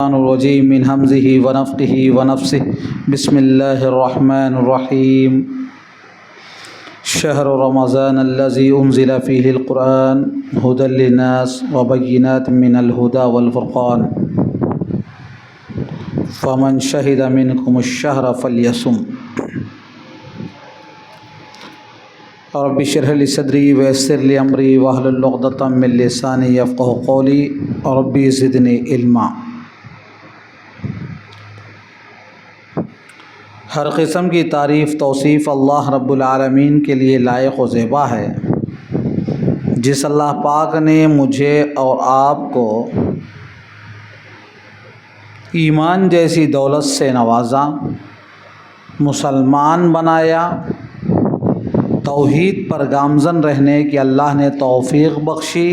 الرجيم من همزه ونفخه ونفسه بسم الله الرحمن الرحيم شهر رمضان الذي أنزل فيه القرآن هدى للناس وبينات من الهدى والفرقان فمن شهد منكم الشهر فليصم رب اشرح لي صدري ويسر لي أمري واحلل عقدة من لساني يفقهوا قولي رب زدني علما۔ ہر قسم کی تعریف توصیف اللہ رب العالمین کے لیے لائق و زیبا ہے، جس اللہ پاک نے مجھے اور آپ کو ایمان جیسی دولت سے نوازا، مسلمان بنایا، توحید پر گامزن رہنے کی اللہ نے توفیق بخشی،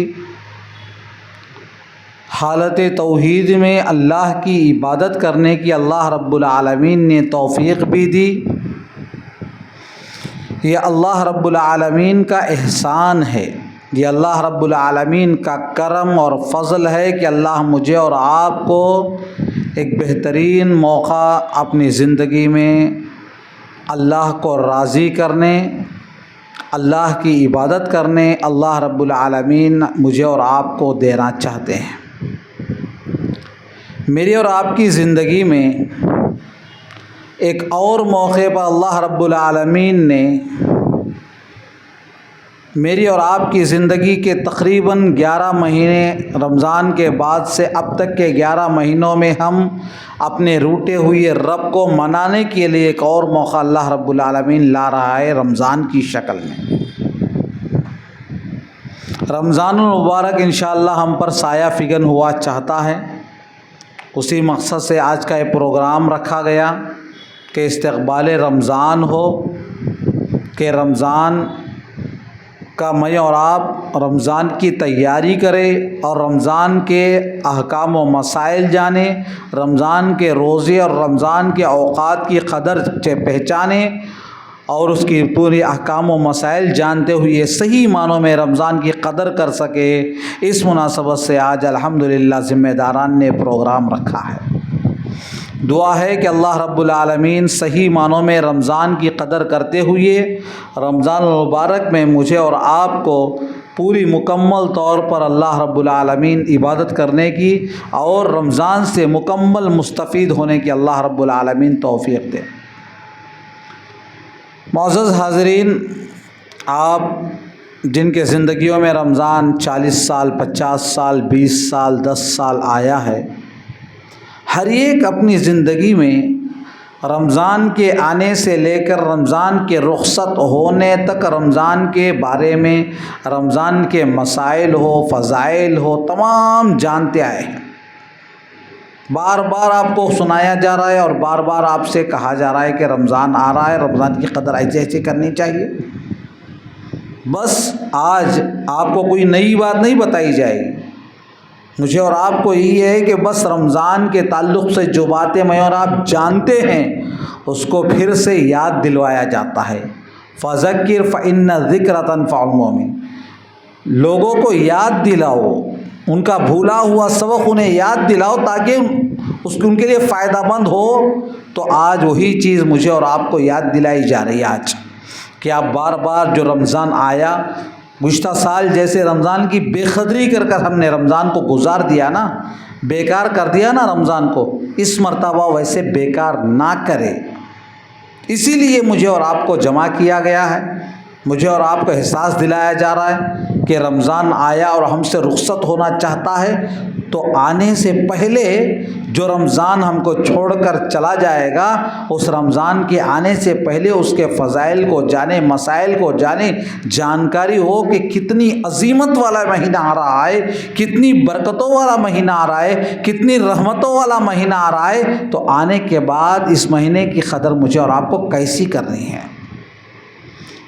حالت توحید میں اللہ کی عبادت کرنے کی اللہ رب العالمین نے توفیق بھی دی۔ یہ اللہ رب العالمین کا احسان ہے، یہ اللہ رب العالمین کا کرم اور فضل ہے کہ اللہ مجھے اور آپ کو ایک بہترین موقع اپنی زندگی میں اللہ کو راضی کرنے، اللہ کی عبادت کرنے اللہ رب العالمین مجھے اور آپ کو دینا چاہتے ہیں۔ میری اور آپ کی زندگی میں ایک اور موقع پر اللہ رب العالمین نے میری اور آپ کی زندگی کے تقریباً 11 مہینے رمضان کے بعد سے اب تک کے 11 مہینوں میں ہم اپنے روٹے ہوئے رب کو منانے کے لیے ایک اور موقع اللہ رب العالمین لا رہا ہے رمضان کی شکل میں۔ رمضان المبارک انشاءاللہ ہم پر سایہ فگن ہوا چاہتا ہے، اسی مقصد سے آج کا یہ پروگرام رکھا گیا کہ استقبال رمضان ہو، کہ رمضان کا میں اور آپ رمضان کی تیاری کرے اور رمضان کے احکام و مسائل جانے، رمضان کے روزے اور رمضان کے اوقات کی قدر پہچانے اور اس کی پوری احکام و مسائل جانتے ہوئے صحیح معنوں میں رمضان کی قدر کر سکے۔ اس مناسبت سے آج الحمدللہ ذمہ داران نے پروگرام رکھا ہے۔ دعا ہے کہ اللہ رب العالمین صحیح معنوں میں رمضان کی قدر کرتے ہوئے رمضان المبارک میں مجھے اور آپ کو پوری مکمل طور پر اللہ رب العالمین عبادت کرنے کی اور رمضان سے مکمل مستفید ہونے کی اللہ رب العالمین توفیق دے۔ معزز حاضرین، آپ جن کے زندگیوں میں رمضان 40 سال 50 سال 20 سال 10 سال آیا ہے، ہر ایک اپنی زندگی میں رمضان کے آنے سے لے کر رمضان کے رخصت ہونے تک رمضان کے بارے میں، رمضان کے مسائل ہو فضائل ہو تمام جانتے آئے ہیں۔ بار بار آپ کو سنایا جا رہا ہے اور بار بار آپ سے کہا جا رہا ہے کہ رمضان آ رہا ہے، رمضان کی قدر ایسے ایسے کرنی چاہیے۔ بس آج آپ کو کوئی نئی بات نہیں بتائی جائے گی، مجھے اور آپ کو یہی ہے کہ بس رمضان کے تعلق سے جو باتیں میں اور آپ جانتے ہیں اس کو پھر سے یاد دلوایا جاتا ہے۔ فذکر فإن الذکر تنفع المؤمن، لوگوں کو یاد دلاؤ، ان کا بھولا ہوا سبق انہیں یاد دلاؤ تاکہ ان کے لیے فائدہ مند ہو۔ تو آج وہی چیز مجھے اور آپ کو یاد دلائی جا رہی ہے آج کہ آپ بار بار جو رمضان آیا، گزشتہ سال جیسے رمضان کی بے قدری کر کر ہم نے رمضان کو گزار دیا نا، بیکار کر دیا نا رمضان کو، اس مرتبہ ویسے بیکار نہ کرے۔ اسی لیے مجھے اور آپ کو جمع کیا گیا ہے، مجھے اور آپ کو احساس دلایا جا رہا ہے کہ رمضان آیا اور ہم سے رخصت ہونا چاہتا ہے، تو آنے سے پہلے جو رمضان ہم کو چھوڑ کر چلا جائے گا، اس رمضان کے آنے سے پہلے اس کے فضائل کو جانے، مسائل کو جانے، جانکاری ہو کہ کتنی عظیمت والا مہینہ آ رہا ہے، کتنی برکتوں والا مہینہ آ رہا ہے، کتنی رحمتوں والا مہینہ آ رہا ہے۔ تو آنے کے بعد اس مہینے کی قدر مجھے اور آپ کو کیسی کرنی ہے؟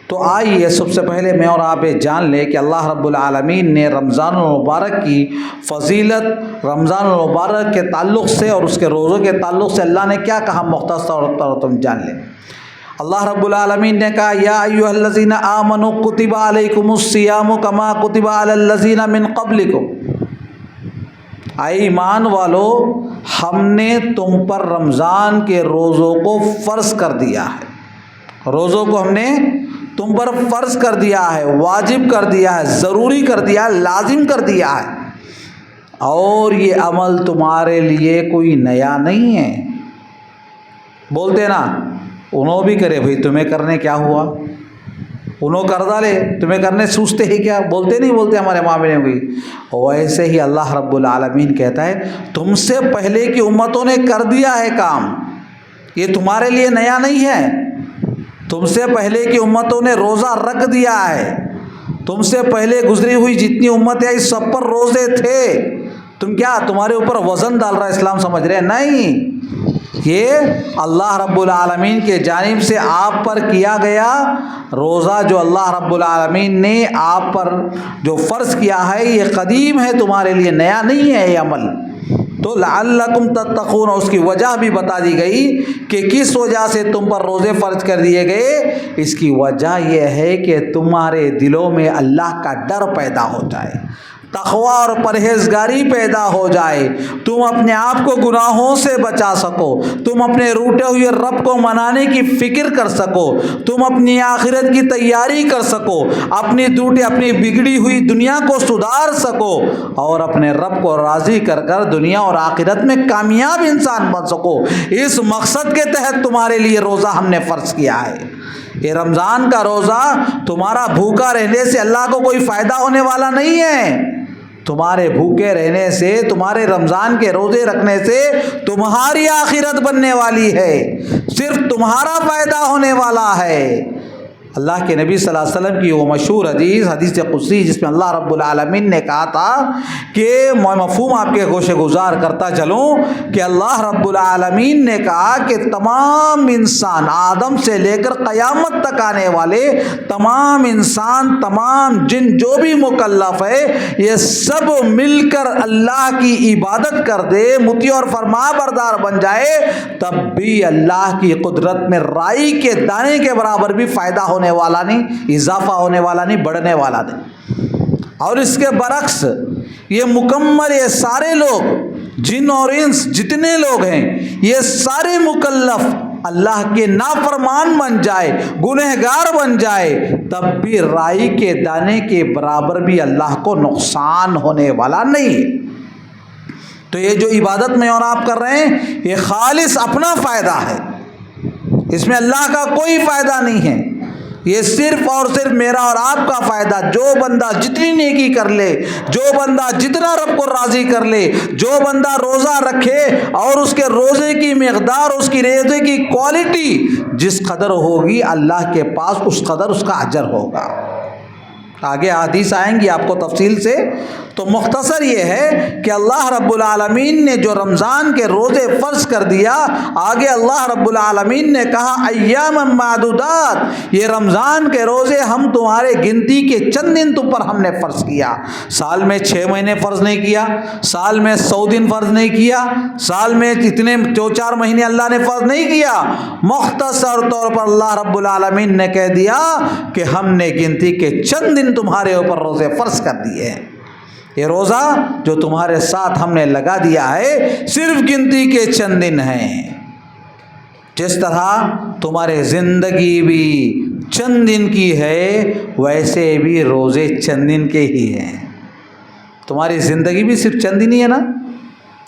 تو آئیے سب سے پہلے میں اور آپ یہ جان لیں کہ اللہ رب العالمین نے رمضان المبارک کی فضیلت، رمضان المبارک کے تعلق سے اور اس کے روزوں کے تعلق سے اللہ نے کیا کہا، مختصر طور پر تم جان لیں۔ اللہ رب العالمین نے کہا یا ایھا الذین آمنوا کتب علیکم الصیام کما کتب علی الذین من قبلکم، اے ایمان والو ہم نے تم پر رمضان کے روزوں کو فرض کر دیا ہے، روزوں کو ہم نے تم پر فرض کر دیا ہے، واجب کر دیا ہے، ضروری کر دیا ہے، لازم کر دیا ہے، اور یہ عمل تمہارے لیے کوئی نیا نہیں ہے۔ بولتے نا انہوں بھی کرے بھائی تمہیں کرنے کیا ہوا، انہوں کر ڈالے تمہیں کرنے سوچتے ہی کیا، بولتے نہیں بولتے ہمارے معاملے میں بھی۔ ویسے ہی اللہ رب العالمین کہتا ہے تم سے پہلے کی امتوں نے کر دیا ہے کام، یہ تمہارے لیے نیا نہیں ہے۔ تم سے پہلے کی امتوں نے روزہ رکھ دیا ہے، تم سے پہلے گزری ہوئی جتنی امتیں آئی سب پر روزے تھے، تم کیا تمہارے اوپر وزن ڈال رہا ہے اسلام سمجھ رہے ہیں؟ نہیں، یہ اللہ رب العالمین کے جانب سے آپ پر کیا گیا روزہ جو اللہ رب العالمین نے آپ پر جو فرض کیا ہے یہ قدیم ہے، تمہارے لیے نیا نہیں ہے یہ عمل۔ تو لعلکم تتقون، اس کی وجہ بھی بتا دی گئی کہ کس وجہ سے تم پر روزے فرض کر دیے گئے۔ اس کی وجہ یہ ہے کہ تمہارے دلوں میں اللہ کا ڈر پیدا ہو جائے، تقویٰ اور پرہیزگاری پیدا ہو جائے، تم اپنے آپ کو گناہوں سے بچا سکو، تم اپنے روٹے ہوئے رب کو منانے کی فکر کر سکو، تم اپنی آخرت کی تیاری کر سکو، اپنی بگڑی ہوئی دنیا کو سدھار سکو، اور اپنے رب کو راضی کر کر دنیا اور آخرت میں کامیاب انسان بن سکو۔ اس مقصد کے تحت تمہارے لیے روزہ ہم نے فرض کیا ہے۔ یہ رمضان کا روزہ تمہارا بھوکا رہنے سے اللہ کو کوئی فائدہ ہونے والا نہیں ہے، تمہارے بھوکے رہنے سے، تمہارے رمضان کے روزے رکھنے سے تمہاری آخرت بننے والی ہے، صرف تمہارا فائدہ ہونے والا ہے۔ اللہ کے نبی صلی اللہ علیہ وسلم کی وہ مشہور حدیث قدسی جس میں اللہ رب العالمین نے کہا تھا کہ میں مفہوم آپ کے گوشے گزار کرتا چلوں کہ اللہ رب العالمین نے کہا کہ تمام انسان آدم سے لے کر قیامت تک آنے والے تمام انسان، تمام جن جو بھی مکلف ہے، یہ سب مل کر اللہ کی عبادت کر دے، مطیع اور فرما بردار بن جائے، تب بھی اللہ کی قدرت میں رائی کے دانے کے برابر بھی فائدہ ہونے والا نہیں، اضافہ ہونے والا نہیں، بڑھنے والا نہیں۔ اور اس کے برعکس یہ مکمل، یہ سارے لوگ جن اور انس جتنے لوگ ہیں یہ سارے مکلف اللہ کے نافرمان بن جائے، گنہگار بن جائے، تب بھی رائی کے دانے کے برابر بھی اللہ کو نقصان ہونے والا نہیں۔ تو یہ جو عبادت میں اور آپ کر رہے ہیں یہ خالص اپنا فائدہ ہے، اس میں اللہ کا کوئی فائدہ نہیں ہے، یہ صرف اور صرف میرا اور آپ کا فائدہ۔ جو بندہ جتنی نیکی کر لے، جو بندہ جتنا رب کو راضی کر لے، جو بندہ روزہ رکھے اور اس کے روزے کی مقدار، اس کی روزے کی کوالٹی جس قدر ہوگی اللہ کے پاس اس قدر اس کا اجر ہوگا۔ آگے حدیث آئیں گی آپ کو تفصیل سے، تو مختصر یہ ہے کہ اللہ رب العالمین نے جو رمضان کے روزے فرض کر دیا، آگے اللہ رب العالمین نے کہا ایام معدودات، یہ رمضان کے روزے ہم تمہارے گنتی کے چند دن تم پر ہم نے فرض کیا۔ سال میں 6 مہینے فرض نہیں کیا، سال میں 100 دن فرض نہیں کیا، سال میں اتنے 2-4 مہینے اللہ نے فرض نہیں کیا، مختصر طور پر اللہ رب العالمین نے کہہ دیا کہ ہم نے گنتی کے چند دن تمہارے اوپر روزے فرض کر دیے ہیں۔ یہ روزہ جو تمہارے ساتھ ہم نے لگا دیا ہے صرف گنتی کے چند دن ہیں، جس طرح تمہارے زندگی بھی چند دن کی ہے ویسے بھی روزے چند دن کے ہی ہیں۔ تمہاری زندگی بھی صرف چند دن ہی ہے نا،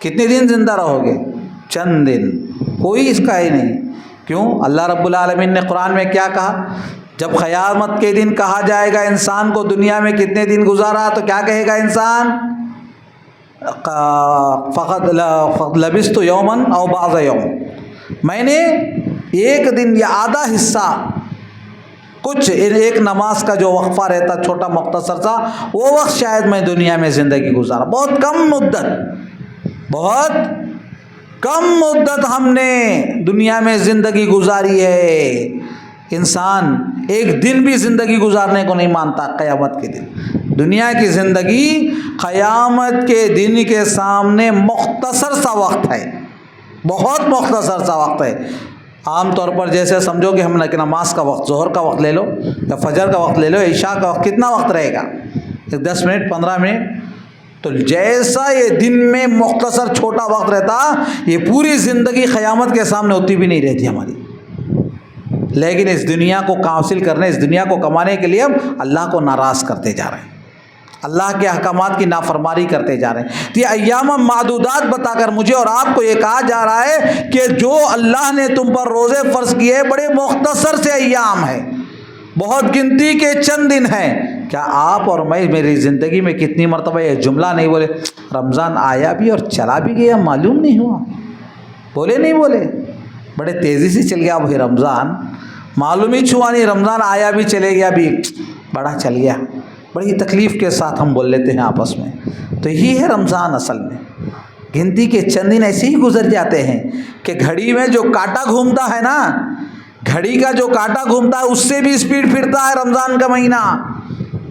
کتنے دن زندہ رہو گے؟ چند دن، کوئی اس کا ہی نہیں۔ کیوں؟ اللہ رب العالمین نے قرآن میں کیا کہا؟ جب قیامت کے دن کہا جائے گا انسان کو دنیا میں کتنے دن گزارا، تو کیا کہے گا انسان؟ فقط لبثت یوما او بعض یوم، میں نے ایک دن یا آدھا حصہ، کچھ ایک نماز کا جو وقفہ رہتا چھوٹا مختصر سا، وہ وقت شاید میں دنیا میں زندگی گزارا، بہت کم مدت، بہت کم مدت ہم نے دنیا میں زندگی گزاری ہے۔ انسان ایک دن بھی زندگی گزارنے کو نہیں مانتا قیامت کے دن۔ دنیا کی زندگی قیامت کے دن کے سامنے مختصر سا وقت ہے، بہت مختصر سا وقت ہے۔ عام طور پر جیسے سمجھو کہ ہم نے نماز کا وقت، ظہر کا وقت لے لو یا فجر کا وقت لے لو، عشاء کا وقت، کتنا وقت رہے گا؟ 10 منٹ 15 منٹ، تو جیسا یہ دن میں مختصر چھوٹا وقت رہتا، یہ پوری زندگی قیامت کے سامنے ہوتی بھی نہیں رہتی ہماری. لیکن اس دنیا کو حاصل کرنے، اس دنیا کو کمانے کے لیے ہم اللہ کو ناراض کرتے جا رہے ہیں، اللہ کے احکامات کی نافرمانی کرتے جا رہے ہیں. تو یہ ایام معدودات بتا کر مجھے اور آپ کو یہ کہا جا رہا ہے کہ جو اللہ نے تم پر روزے فرض کیے بڑے مختصر سے ایام ہیں، بہت گنتی کے چند دن ہیں. کیا آپ اور میں میری زندگی میں کتنی مرتبہ یہ جملہ نہیں بولے، رمضان آیا بھی اور چلا بھی گیا، معلوم نہیں ہوا؟ بولے نہیں بولے؟ بڑے تیزی سے چل گیا بھائی رمضان، معلوم ہی چھوا نہیں، رمضان آیا بھی چلے گیا بھی، بڑا چل گیا. بڑی تکلیف کے ساتھ ہم بول لیتے ہیں آپس میں. تو یہی ہے رمضان. اصل میں گنتی کے چند دن ایسے ہی گزر جاتے ہیں کہ گھڑی میں جو کانٹا گھومتا ہے نا، گھڑی کا جو کانٹا گھومتا ہے اس سے بھی اسپیڈ پھرتا ہے رمضان کا مہینہ.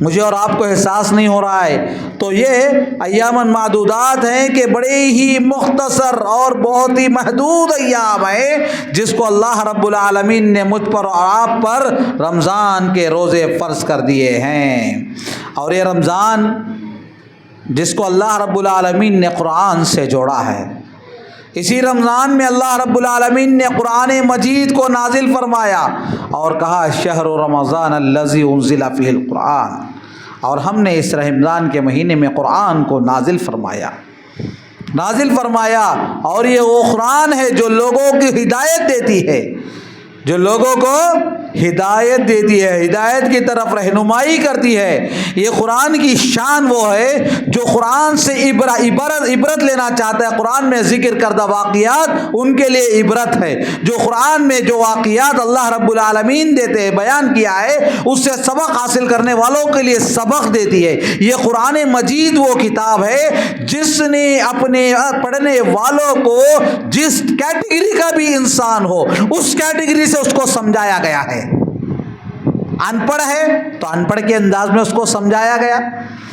مجھے اور آپ کو احساس نہیں ہو رہا ہے. تو یہ ایام معدودات ہیں کہ بڑے ہی مختصر اور بہت ہی محدود ایام ہیں جس کو اللہ رب العالمین نے مجھ پر اور آپ پر رمضان کے روزے فرض کر دیے ہیں. اور یہ رمضان جس کو اللہ رب العالمین نے قرآن سے جوڑا ہے، اسی رمضان میں اللہ رب العالمین نے قرآن مجید کو نازل فرمایا اور کہا شہر رمضان الذی انزل فیہ القرآن، اور ہم نے اس رمضان کے مہینے میں قرآن کو نازل فرمایا. اور یہ وہ قرآن ہے جو لوگوں کی ہدایت دیتی ہے، جو لوگوں کو ہدایت دیتی ہے، ہدایت کی طرف رہنمائی کرتی ہے. یہ قرآن کی شان وہ ہے جو قرآن سے عبرت لینا چاہتا ہے. قرآن میں ذکر کردہ واقعات ان کے لیے عبرت ہے. جو قرآن میں جو واقعات اللہ رب العالمین دیتے ہیں، بیان کیا ہے، اس سے سبق حاصل کرنے والوں کے لیے سبق دیتی ہے. یہ قرآن مجید وہ کتاب ہے جس نے اپنے پڑھنے والوں کو جس کیٹیگری کا بھی انسان ہو اس کیٹیگری سے اس کو سمجھایا گیا ہے. ان پڑھ ہے تو ان پڑھ کے انداز میں اس کو سمجھایا گیا،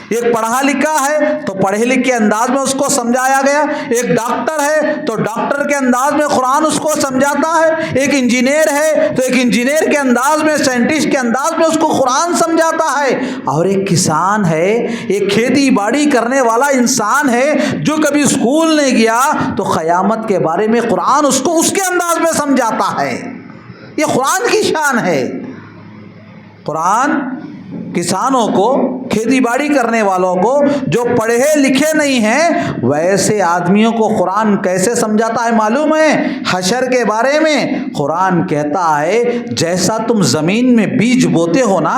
ایک پڑھا لکھا ہے تو پڑھے لکھے انداز میں اس کو سمجھایا گیا، ایک ڈاکٹر ہے تو ڈاکٹر کے انداز میں قرآن اس کو سمجھاتا ہے، ایک انجینئر ہے تو ایک انجینئر کے انداز میں، سائنٹسٹ کے انداز میں اس کو قرآن سمجھاتا ہے. اور ایک کسان ہے، ایک کھیتی باڑی کرنے والا انسان ہے جو کبھی اسکول نہیں گیا تو قیامت کے بارے میں قرآن اس کو اس کے انداز میں سمجھاتا ہے. یہ قرآن کی شان ہے. قرآن کسانوں کو، کھیتی باڑی کرنے والوں کو جو پڑھے لکھے نہیں ہیں ویسے آدمیوں کو قرآن کیسے سمجھاتا ہے معلوم ہے؟ حشر کے بارے میں قرآن کہتا ہے جیسا تم زمین میں بیج بوتے ہو نا،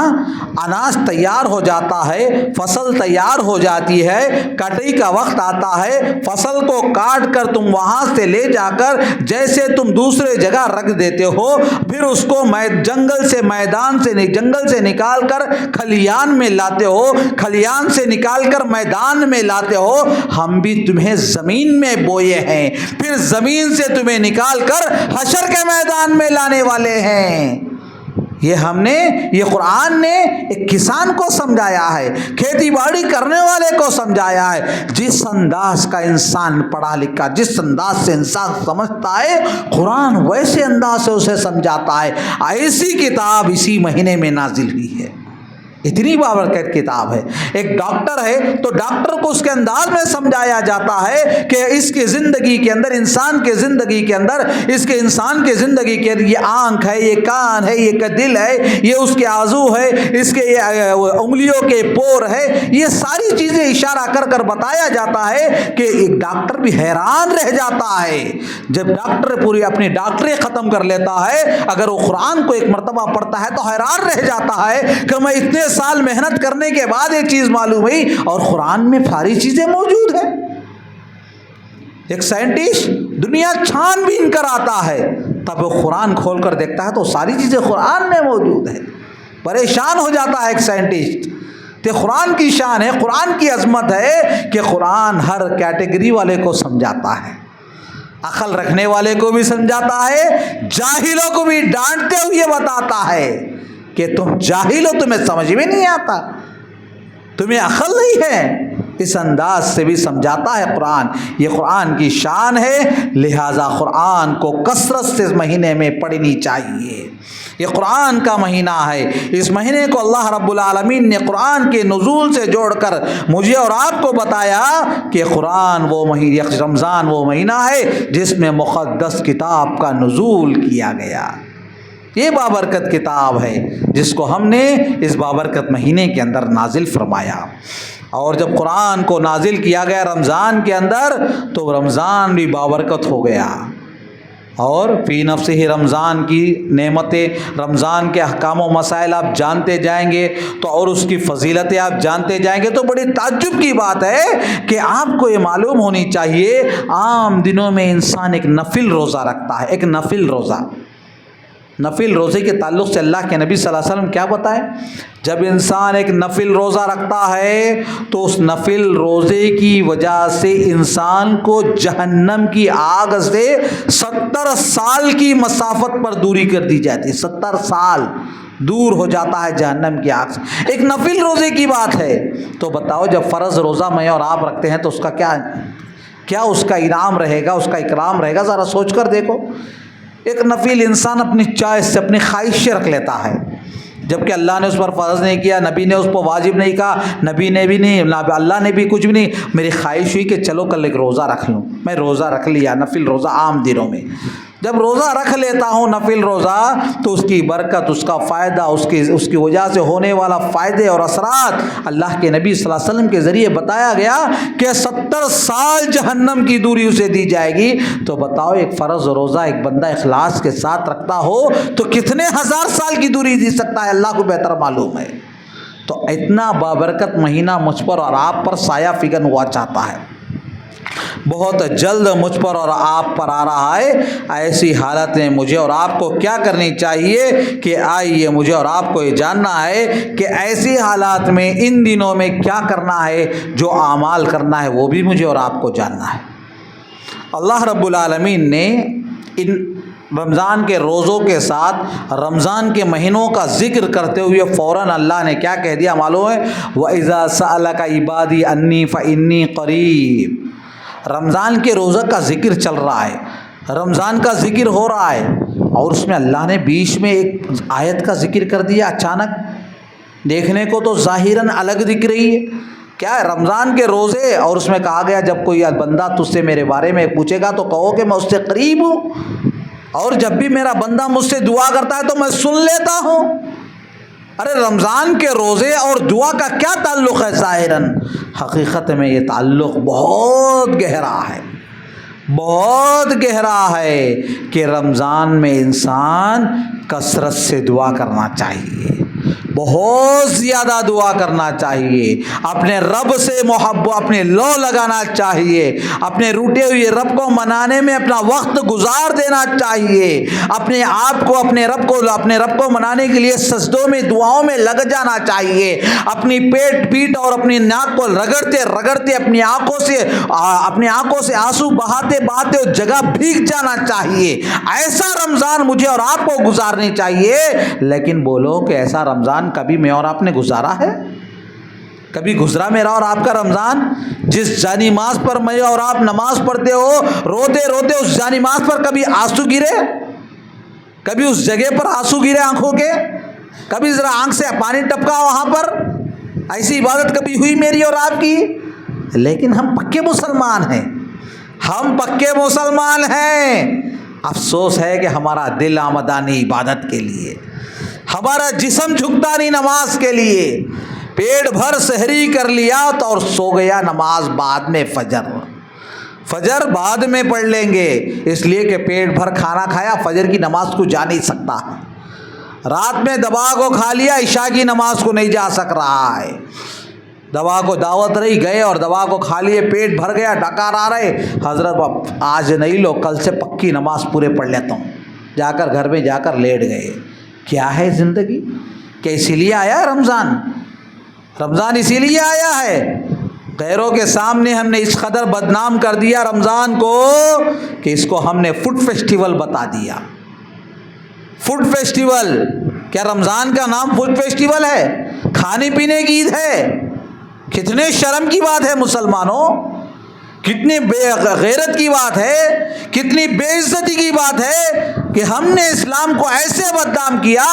اناج تیار ہو جاتا ہے، فصل تیار ہو جاتی ہے، کٹائی کا وقت آتا ہے، فصل کو کاٹ کر تم وہاں سے لے جا کر جیسے تم دوسرے جگہ رکھ دیتے ہو، پھر اس کو جنگل سے نکال کر کھلیان میں لاتے ہو، کھلیان سے نکال کر میدان میں لاتے ہو، ہم بھی تمہیں زمین میں بوئے ہیں، پھر زمین سے تمہیں نکال کر حشر کے میدان میں لانے والے ہیں. یہ قرآن نے ایک کسان کو سمجھایا ہے، کھیتی باڑی کرنے والے کو سمجھایا ہے. جس انداز کا انسان پڑھا لکھا، جس انداز سے انسان سمجھتا ہے قرآن ویسے انداز سے اسے سمجھاتا ہے. ایسی کتاب اسی مہینے میں نازل ہوئی ہے، اتنی بابرکت کتاب ہے. ایک ڈاکٹر ہے تو ڈاکٹر کو اس کے انداز میں سمجھایا جاتا ہے کہ اس کی زندگی کے اندر، انسان کے زندگی کے اندر، انسان کے زندگی کے اندر یہ آنکھ ہے، یہ کان ہے، یہ دل ہے، یہ اس کے عضو ہے، اس کے یہ انگلیوں کے پور ہے، یہ ساری چیزیں اشارہ کر کر بتایا جاتا ہے کہ ایک ڈاکٹر بھی حیران رہ جاتا ہے جب ڈاکٹر پوری اپنی ڈاکٹری ختم کر لیتا ہے. اگر وہ قرآن کو ایک مرتبہ پڑھتا ہے تو حیران رہ جاتا ہے کہ میں اتنے سال محنت کرنے کے بعد ایک چیز معلوم ہوئی اور قرآن میں ساری چیزیں موجود ہیں. ایک سائنٹسٹ دنیا چھان بین کر آتا ہے، تب وہ قرآن کھول کر دیکھتا ہے تو ساری چیزیں قرآن میں موجود ہیں. پریشان ہو جاتا ہے ایک سائنٹسٹ. تو قرآن کی شان ہے، قرآن کی عظمت ہے کہ قرآن ہر کیٹیگری والے کو سمجھاتا ہے، عقل رکھنے والے کو بھی سمجھاتا ہے، جاہلوں کو بھی ڈانٹتے ہوئے بتاتا ہے کہ تم جاہل ہو، تمہیں سمجھ میں نہیں آتا، تمہیں عقل نہیں ہے. اس انداز سے بھی سمجھاتا ہے قرآن۔ یہ قرآن کی شان ہے، لہٰذا قرآن کو کثرت سے اس مہینے میں پڑھنی چاہیے۔ یہ قرآن کا مہینہ ہے، اس مہینے کو اللہ رب العالمین نے قرآن کے نزول سے جوڑ کر مجھے اور آپ کو بتایا کہ قرآن وہ مہینہ، رمضان وہ مہینہ ہے جس میں مقدس کتاب کا نزول کیا گیا۔ یہ بابرکت کتاب ہے جس کو ہم نے اس بابرکت مہینے کے اندر نازل فرمایا۔ اور جب قرآن کو نازل کیا گیا رمضان کے اندر تو رمضان بھی بابرکت ہو گیا، اور فی نفسہ ہی رمضان کی نعمتیں، رمضان کے احکام و مسائل آپ جانتے جائیں گے تو اور اس کی فضیلتیں آپ جانتے جائیں گے تو بڑی تعجب کی بات ہے کہ آپ کو یہ معلوم ہونی چاہیے عام دنوں میں انسان ایک نفل روزہ رکھتا ہے، ایک نفل روزہ۔ نفل روزے کے تعلق سے اللہ کے نبی صلی اللہ علیہ وسلم کیا بتائیں؟ جب انسان ایک نفل روزہ رکھتا ہے تو اس نفل روزے کی وجہ سے انسان کو جہنم کی آگ سے 70 سال کی مسافت پر دوری کر دی جاتی ہے۔ 70 سال دور ہو جاتا ہے جہنم کی آگ سے، ایک نفل روزے کی بات ہے۔ تو بتاؤ جب فرض روزہ میں اور آپ رکھتے ہیں تو اس کا کیا اس کا انعام رہے گا، اس کا اکرام رہے گا؟ ذرا سوچ کر دیکھو۔ ایک نفل انسان اپنی چوائس سے، اپنی خواہش سے رکھ لیتا ہے، جبکہ اللہ نے اس پر فرض نہیں کیا، نبی نے اس پر واجب نہیں کہا، نبی نے بھی نہیں، اللہ نے بھی کچھ بھی نہیں، میری خواہش ہوئی کہ چلو کل ایک روزہ رکھ لوں، میں روزہ رکھ لیا، نفل روزہ عام دنوں میں۔ جب روزہ رکھ لیتا ہوں نفل روزہ تو اس کی برکت، اس کا فائدہ، اس کی وجہ سے ہونے والا فائدے اور اثرات اللہ کے نبی صلی اللہ علیہ وسلم کے ذریعے بتایا گیا کہ 70 سال جہنم کی دوری اسے دی جائے گی۔ تو بتاؤ ایک فرض روزہ ایک بندہ اخلاص کے ساتھ رکھتا ہو تو کتنے ہزار سال کی دوری دی سکتا ہے، اللہ کو بہتر معلوم ہے۔ تو اتنا بابرکت مہینہ مجھ پر اور آپ پر سایہ فگن ہوا چاہتا ہے، بہت جلد مجھ پر اور آپ پر آ رہا ہے۔ ایسی حالت میں مجھے اور آپ کو کیا کرنی چاہیے کہ آئیے مجھے اور آپ کو یہ جاننا ہے کہ ایسی حالات میں ان دنوں میں کیا کرنا ہے، جو اعمال کرنا ہے وہ بھی مجھے اور آپ کو جاننا ہے۔ اللہ رب العالمین نے ان رمضان کے روزوں کے ساتھ رمضان کے مہینوں کا ذکر کرتے ہوئے فوراً اللہ نے کیا کہہ دیا معلوم ہے؟ وَإِذَا سَأَلَكَ عِبَادِي عَنِّي فَإِنِّي قَرِيبٌ۔ رمضان کے روزہ کا ذکر چل رہا ہے، رمضان کا ذکر ہو رہا ہے، اور اس میں اللہ نے بیچ میں ایک آیت کا ذکر کر دیا اچانک، دیکھنے کو تو ظاہراً الگ دکھ رہی ہے۔ کیا ہے؟ رمضان کے روزے، اور اس میں کہا گیا جب کوئی بندہ تجھ سے میرے بارے میں پوچھے گا تو کہو کہ میں اس سے قریب ہوں، اور جب بھی میرا بندہ مجھ سے دعا کرتا ہے تو میں سن لیتا ہوں۔ ارے رمضان کے روزے اور دعا کا کیا تعلق ہے ظاہراً؟ حقیقت میں یہ تعلق بہت گہرا ہے، بہت گہرا ہے کہ رمضان میں انسان کثرت سے دعا کرنا چاہیے، بہت زیادہ دعا کرنا چاہیے، اپنے رب سے محبت، اپنے لو لگانا چاہیے، اپنے روٹے ہوئے رب کو منانے میں اپنا وقت گزار دینا چاہیے، اپنے آپ کو اپنے رب کو منانے کے لیے سجدوں میں دعاؤں میں لگ جانا چاہیے، اپنی پیٹ اور اپنی ناک کو رگڑتے اپنی آنکھوں سے آنسو بہاتے اس جگہ بھیگ جانا چاہیے۔ ایسا رمضان مجھے اور آپ کو گزارنی چاہیے۔ لیکن بولو کہ ایسا رمضان کبھی میں اور آپ نے گزارا ہے؟ کبھی گزرا میرا اور آپ کا رمضان؟ جس جانماز پر میں اور آپ نماز پڑھتے ہو، روتے اس جانماز پر کبھی آنسو گرے؟ کبھی اس جگہ پر آنسو گرے آنکھوں کے؟ کبھی ذرا آنکھ سے پانی ٹپکا وہاں پر؟ ایسی عبادت کبھی ہوئی میری اور آپ کی؟ لیکن ہم پکے مسلمان ہیں، ہم پکے مسلمان ہیں۔ افسوس ہے کہ ہمارا دل آمدہ نہیں عبادت کے لیے، ہمارا جسم جھکتا نہیں نماز کے لیے، پیٹ بھر سحری کر لیا تو اور سو گیا، نماز بعد میں، فجر بعد میں پڑھ لیں گے، اس لیے کہ پیٹ بھر کھانا کھایا، فجر کی نماز کو جا نہیں سکتا، رات میں دبا کو کھا لیا، عشاء کی نماز کو نہیں جا سک رہا ہے، دوا کو دعوت رہی گئے اور دوا کو کھا لیے، پیٹ بھر گیا، ڈکار آ رہے، حضرت آج نہیں لو کل سے پکی نماز پورے پڑھ لیتا ہوں، جا کر گھر میں جا کر لیٹ گئے۔ کیا ہے زندگی؟ کہ اسی لیے آیا ہے رمضان اسی لیے آیا ہے؟ غیروں کے سامنے ہم نے اس قدر بدنام کر دیا رمضان کو کہ اس کو ہم نے فوڈ فیسٹیول بتا دیا۔ فوڈ فیسٹیول، کیا رمضان کا نام فوڈ فیسٹیول ہے؟ کھانے پینے کی عید ہے؟ کتنے شرم کی بات ہے مسلمانوں، کتنی بے غیرت کی بات ہے، کتنی بے عزتی کی بات ہے کہ ہم نے اسلام کو ایسے بدنام کیا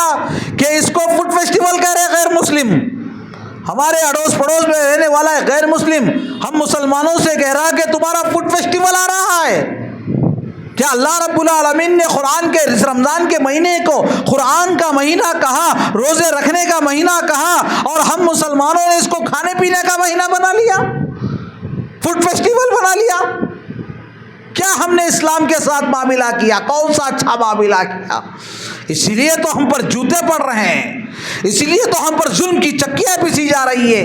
کہ اس کو فوڈ فیسٹیول کہہ رہے غیر مسلم، ہمارے اڑوس پڑوس میں رہنے والا ہے غیر مسلم، ہم مسلمانوں سے کہہ رہا کہ تمہارا فوڈ فیسٹیول آ رہا ہے۔ کیا اللہ رب العالمین نے قرآن کے رمضان کے مہینے کو قرآن کا مہینہ کہا، روزے رکھنے کا مہینہ کہا، اور ہم مسلمانوں نے اس کو کھانے پینے کا مہینہ بنا لیا، فوڈ فیسٹیول بنا لیا؟ کیا ہم نے اسلام کے ساتھ معاملہ کیا؟ کون سا اچھا معاملہ کیا؟ اسی لیے تو ہم پر جوتے پڑ رہے ہیں، اسی لیے تو ہم پر ظلم کی چکیاں پیسی جا رہی ہے،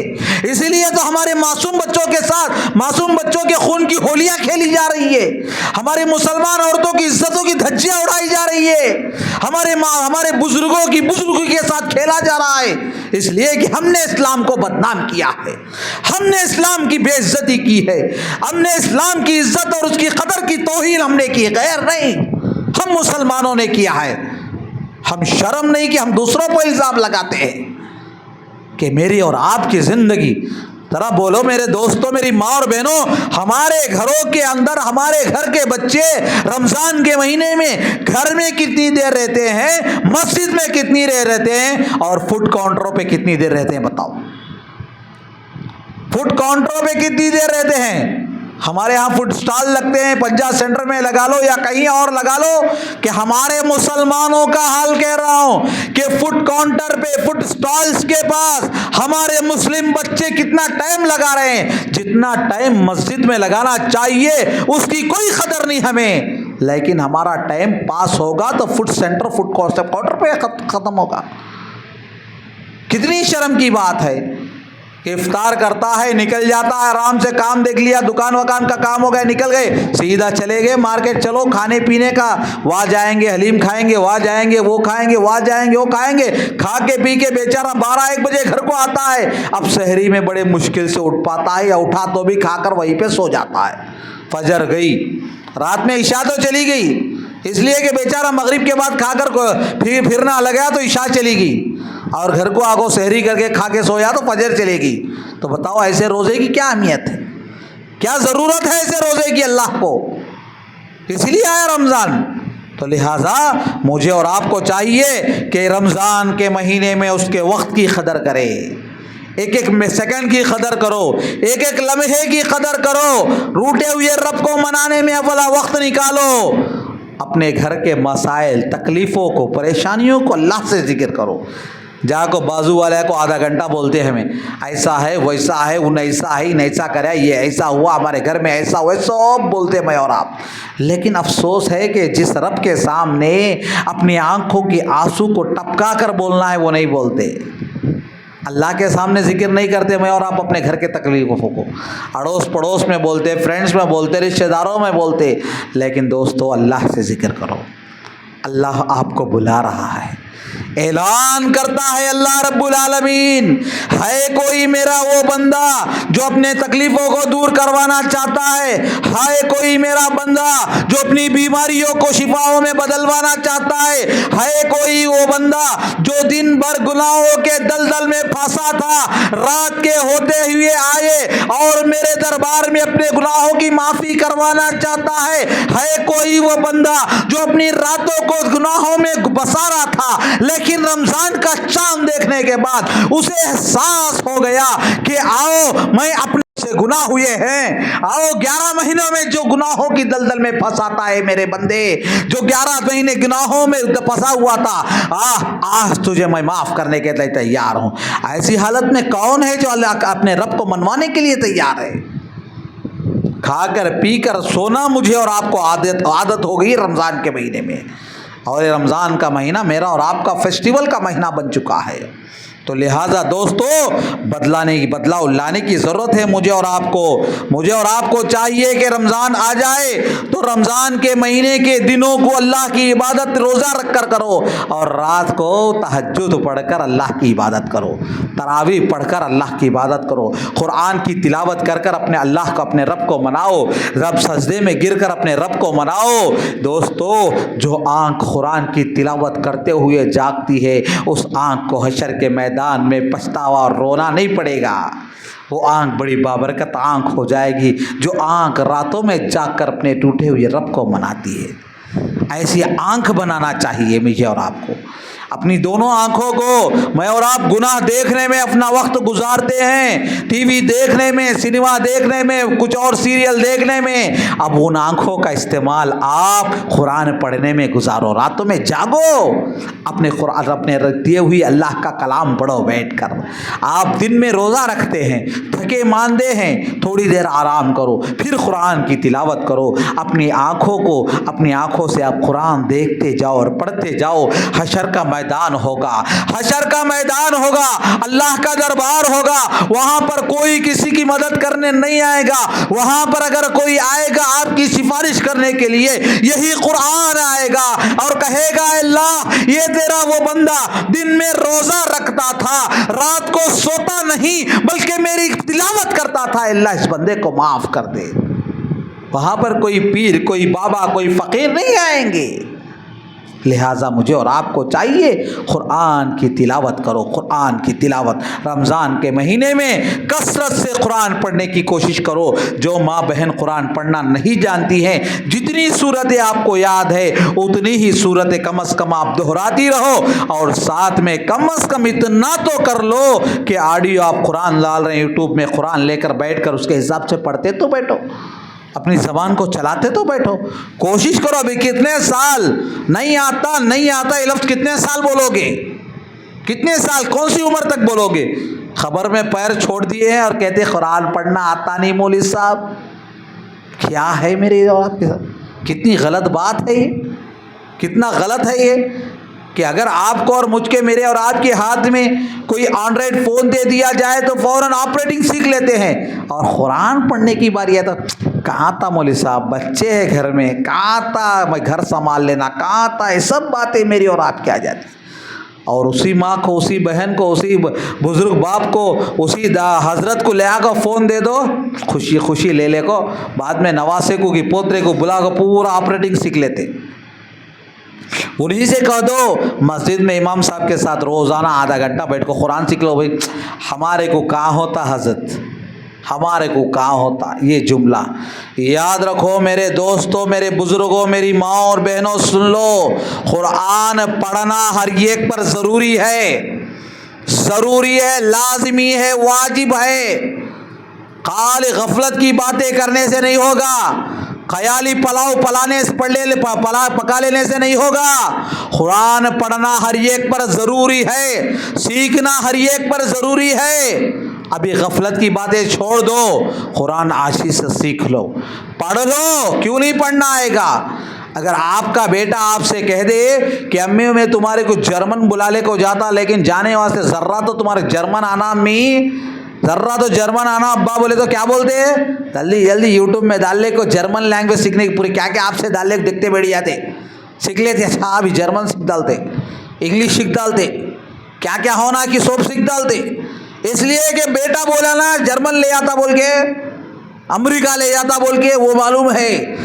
اسی لیے تو ہمارے معصوم بچوں کے ساتھ معصوم بچوں کے خون کی ہولیاں کھیلی جا رہی ہے، ہماری مسلمان عورتوں کی عزتوں کی دھجیاں اڑائی جا رہی ہے، ہمارے بزرگوں کے ساتھ کھیلا جا رہا ہے، اس لیے کہ ہم نے اسلام کو بدنام کیا ہے، ہم نے اسلام کی بے عزتی کی ہے، ہم نے اسلام کی عزت اور اس کی قدر کی توہین ہم نے کی، غیر نہیں، ہم مسلمانوں نے کیا ہے۔ ہم شرم نہیں کہ ہم دوسروں کو الزام لگاتے ہیں کہ میری اور آپ کی زندگی، ذرا بولو میرے دوستوں، میری ماں اور بہنوں، ہمارے گھروں کے اندر ہمارے گھر کے بچے رمضان کے مہینے میں گھر میں کتنی دیر رہتے ہیں، مسجد میں کتنی دیر رہتے ہیں، اور فوڈ کاؤنٹروں پہ کتنی دیر رہتے ہیں؟ بتاؤ، فوڈ کاؤنٹروں پہ کتنی دیر رہتے ہیں؟ ہمارے ہاں فوڈ سٹال لگتے ہیں، پنجا سینٹر میں لگا لو یا کہیں اور لگا لو، کہ ہمارے مسلمانوں کا حال کہہ رہا ہوں کہ فوڈ کاؤنٹر پہ، فوڈ سٹالز کے پاس ہمارے مسلم بچے کتنا ٹائم لگا رہے ہیں، جتنا ٹائم مسجد میں لگانا چاہیے اس کی کوئی قدر نہیں ہمیں، لیکن ہمارا ٹائم پاس ہوگا تو فوڈ کاؤنٹر پہ ختم ہوگا۔ کتنی شرم کی بات ہے کہ افطار کرتا ہے، نکل جاتا ہے، آرام سے کام دیکھ لیا، دکان وکان کا کام ہو گیا، نکل گئے، سیدھا چلے گئے مارکیٹ، چلو کھانے پینے کا، وہاں جائیں گے حلیم کھائیں گے، وہاں جائیں گے وہ کھائیں گے، وہاں جائیں گے وہ کھائیں گے، کھا کے پی کے بیچارہ 12-1 بجے گھر کو آتا ہے، اب سحری میں بڑے مشکل سے اٹھ پاتا ہے، یا اٹھا تو بھی کھا کر وہیں پہ سو جاتا ہے، فجر گئی، رات میں عشاء تو چلی گئی، اس لیے کہ بیچارہ مغرب کے بعد کھا کر پھرنا لگا تو عشاء چلی گئی، اور گھر کو آگو سحری کر کے کھا کے سویا تو فجر چلے گی۔ تو بتاؤ ایسے روزے کی کیا اہمیت ہے، کیا ضرورت ہے ایسے روزے کی اللہ کو؟ اس لیے آیا رمضان۔ تو لہٰذا مجھے اور آپ کو چاہیے کہ رمضان کے مہینے میں اس کے وقت کی قدر کرے، ایک سیکنڈ کی قدر کرو، ایک لمحے کی قدر کرو، روٹے ہوئے رب کو منانے میں اولا وقت نکالو، اپنے گھر کے مسائل، تکلیفوں کو، پریشانیوں کو اللہ سے ذکر کرو۔ جا کو بازو والے کو آدھا گھنٹہ بولتے ہیں ہمیں ایسا ہے ویسا ہے، ان ایسا ہے، ان ایسا کرا، یہ ایسا ہوا، ہمارے گھر میں ایسا ہوا، سب بولتے میں اور آپ، لیکن افسوس ہے کہ جس رب کے سامنے اپنی آنکھوں کی آنسو کو ٹپکا کر بولنا ہے وہ نہیں بولتے، اللہ کے سامنے ذکر نہیں کرتے میں اور آپ، اپنے گھر کے تکلیفوں کو اڑوس پڑوس میں بولتے، فرینڈس میں بولتے، رشتہ داروں میں بولتے، لیکن دوستو اللہ سے ذکر کرو، اللہ آپ کو بلا رہا ہے، اعلان کرتا ہے اللہ رب العالمین، ہے کوئی میرا وہ بندہ جو اپنے تکلیفوں کو دور کروانا چاہتا ہے کوئی میرا بندہ جو اپنی بیماریوں کو شفاؤں میں بدلوانا چاہتا ہے کوئی وہ بندہ جو دن بھر گناہوں کے دلدل میں پھنسا تھا، رات کے ہوتے ہوئے آئے اور میرے دربار میں اپنے گناہوں کی معافی کروانا چاہتا ہے کوئی وہ بندہ جو اپنی راتوں کو گناہوں میں بسا رہا تھا، لیکن رمضان کا چاند دیکھنے کے بعد اسے احساس ہو گیا کہ آؤ میں اپنے سے گناہ ہوئے ہیں، آؤ 11 مہینوں میں جو گناہوں کی دلدل میں پھنساتا ہے میرے بندے، جو 11 مہینے گناہوں میں پھنسا ہوا تھا، آج تجھے میں معاف کرنے کے لیے تیار ہوں۔ ایسی حالت میں کون ہے جو اللہ اپنے رب کو منوانے کے لیے تیار ہے؟ کھا کر پی کر سونا مجھے اور آپ کو عادت ہو گئی رمضان کے مہینے میں، اور یہ رمضان کا مہینہ میرا اور آپ کا فیسٹیول کا مہینہ بن چکا ہے۔ تو لہٰذا دوستو بدلاؤ لانے کی ضرورت ہے مجھے اور آپ کو چاہیے کہ رمضان آ جائے تو رمضان کے مہینے کے دنوں کو اللہ کی عبادت روزہ رکھ کر کرو، اور رات کو تہجد پڑھ کر اللہ کی عبادت کرو، تراویح پڑھ کر اللہ کی عبادت کرو، قرآن کی تلاوت کر کر اپنے اللہ کو، اپنے رب کو مناؤ، رب سجدے میں گر کر اپنے رب کو مناؤ۔ دوستو جو آنکھ قرآن کی تلاوت کرتے ہوئے جاگتی ہے، اس آنکھ کو حشر کے میدان میدان میں پچھتاوا اور رونا نہیں پڑے گا. وہ آنکھ بڑی بابرکت آنکھ ہو جائے گی جو آنکھ راتوں میں جاگ کر اپنے ٹوٹے ہوئے رب کو مناتی ہے. ایسی آنکھ بنانا چاہیے مجھے اور آپ کو. اپنی دونوں آنکھوں کو، میں اور آپ گناہ دیکھنے میں اپنا وقت گزارتے ہیں، ٹی وی دیکھنے میں، سنیما دیکھنے میں، کچھ اور سیریل دیکھنے میں. اب ان آنکھوں کا استعمال آپ قرآن پڑھنے میں گزارو. راتوں میں جاگو، اپنے قرآن اپنے دیے ہوئی اللہ کا کلام پڑھو بیٹھ کر. آپ دن میں روزہ رکھتے ہیں، تھکے ماندے ہیں، تھوڑی دیر آرام کرو، پھر قرآن کی تلاوت کرو. اپنی آنکھوں سے آپ قرآن دیکھتے جاؤ اور پڑھتے جاؤ. حشر کا میدان ہوگا، حشر کا میدان ہوگا، اللہ کا دربار ہوگا. وہاں پر کوئی کسی کی مدد کرنے نہیں آئے گا. وہاں پر اگر کوئی آئے گا آپ کی سفارش کرنے کے لیے، یہی قرآن آئے گا اور کہے گا اللہ یہ تیرا وہ بندہ دن میں روزہ رکھتا تھا، رات کو سوتا نہیں بلکہ میری تلاوت کرتا تھا، اللہ اس بندے کو معاف کر دے. وہاں پر کوئی پیر، کوئی بابا، کوئی فقیر نہیں آئیں گے. لہٰذا مجھے اور آپ کو چاہیے قرآن کی تلاوت کرو، قرآن کی تلاوت. رمضان کے مہینے میں کثرت سے قرآن پڑھنے کی کوشش کرو. جو ماں بہن قرآن پڑھنا نہیں جانتی ہیں، جتنی صورتیں آپ کو یاد ہے اتنی ہی صورتیں کم از کم آپ دہراتی رہو، اور ساتھ میں کم از کم اتنا تو کر لو کہ آڈیو آپ قرآن ڈال رہے ہیں یوٹیوب میں، قرآن لے کر بیٹھ کر اس کے حساب سے پڑھتے تو بیٹھو، اپنی زبان کو چلاتے تو بیٹھو. کوشش کرو. ابھی کتنے سال نہیں آتا یہ لفظ کتنے سال بولو گے؟ کتنے سال، کون سی عمر تک بولو گے؟ خبر میں پیر چھوڑ دیے ہیں اور کہتے قرآن پڑھنا آتا نہیں مولوی صاحب. کیا ہے میرے اور آپ کے ساتھ؟ کتنی غلط بات ہے یہ، کتنا غلط ہے یہ کہ اگر آپ کو اور مجھ کے، میرے اور آپ کے ہاتھ میں کوئی اینڈرائڈ فون دے دیا جائے تو فوراً آپریٹنگ سیکھ لیتے ہیں، اور قرآن پڑھنے کی باری ہے تو کہاں تھا مولوی صاحب، بچے ہیں گھر میں، کہاں تھا میں گھر سنبھال لینا، کہاں تھا، یہ سب باتیں میری اور آپ کی آ جاتی. اور اسی ماں کو، اسی بہن کو، اسی بزرگ باپ کو، اسی حضرت کو لے آ کر فون دے دو، خوشی خوشی لے لے کو، بعد میں نواسے کو کہ پوترے کو بلا کر پورا آپریٹنگ سیکھ لیتے. انہی سے کہہ دو مسجد میں امام صاحب کے ساتھ روزانہ آدھا گھنٹہ بیٹھ کو قرآن سیکھ لو. بھائی ہمارے کو کہاں ہوتا حضرت، ہمارے کو کہاں ہوتا. یہ جملہ یاد رکھو میرے دوستوں، میرے بزرگوں، میری ماں اور بہنوں، سن لو، قرآن پڑھنا ہر ایک پر ضروری ہے، ضروری ہے، لازمی ہے، واجب ہے. خالی غفلت کی باتیں کرنے سے نہیں ہوگا، خیالی پلاؤ پکا لینے سے نہیں ہوگا. قرآن پڑھنا ہر ایک پر ضروری ہے، سیکھنا ہر ایک پر ضروری ہے. ابھی غفلت کی باتیں چھوڑ دو، قرآن عاشی سے سیکھ لو، پڑھ لو. کیوں نہیں پڑھنا آئے گا؟ اگر آپ کا بیٹا آپ سے کہہ دے کہ امی میں تمہارے کو جرمن بلا لے کو جاتا، لیکن جانے واسطے ذرہ تو تمہارے جرمن آنا، امی ذرہ تو جرمن آنا، ابا بولے تو کیا بولتے ہیں؟ جلدی جلدی یوٹیوب میں ڈال لے کو جرمن لینگویج سیکھنے کی، پوری کیا کیا آپ سے ڈال لے دیکھتے بیٹھ جاتے، سیکھ لیتے. اچھا ابھی جرمن سیکھ ڈالتے، انگلش سیکھ ڈالتے، کیا کیا ہونا کہ سب سیکھ ڈالتے. اس لیے کہ بیٹا بولا نا جرمن لے آتا بول کے، امریکہ لے جاتا بول کے، وہ معلوم ہے.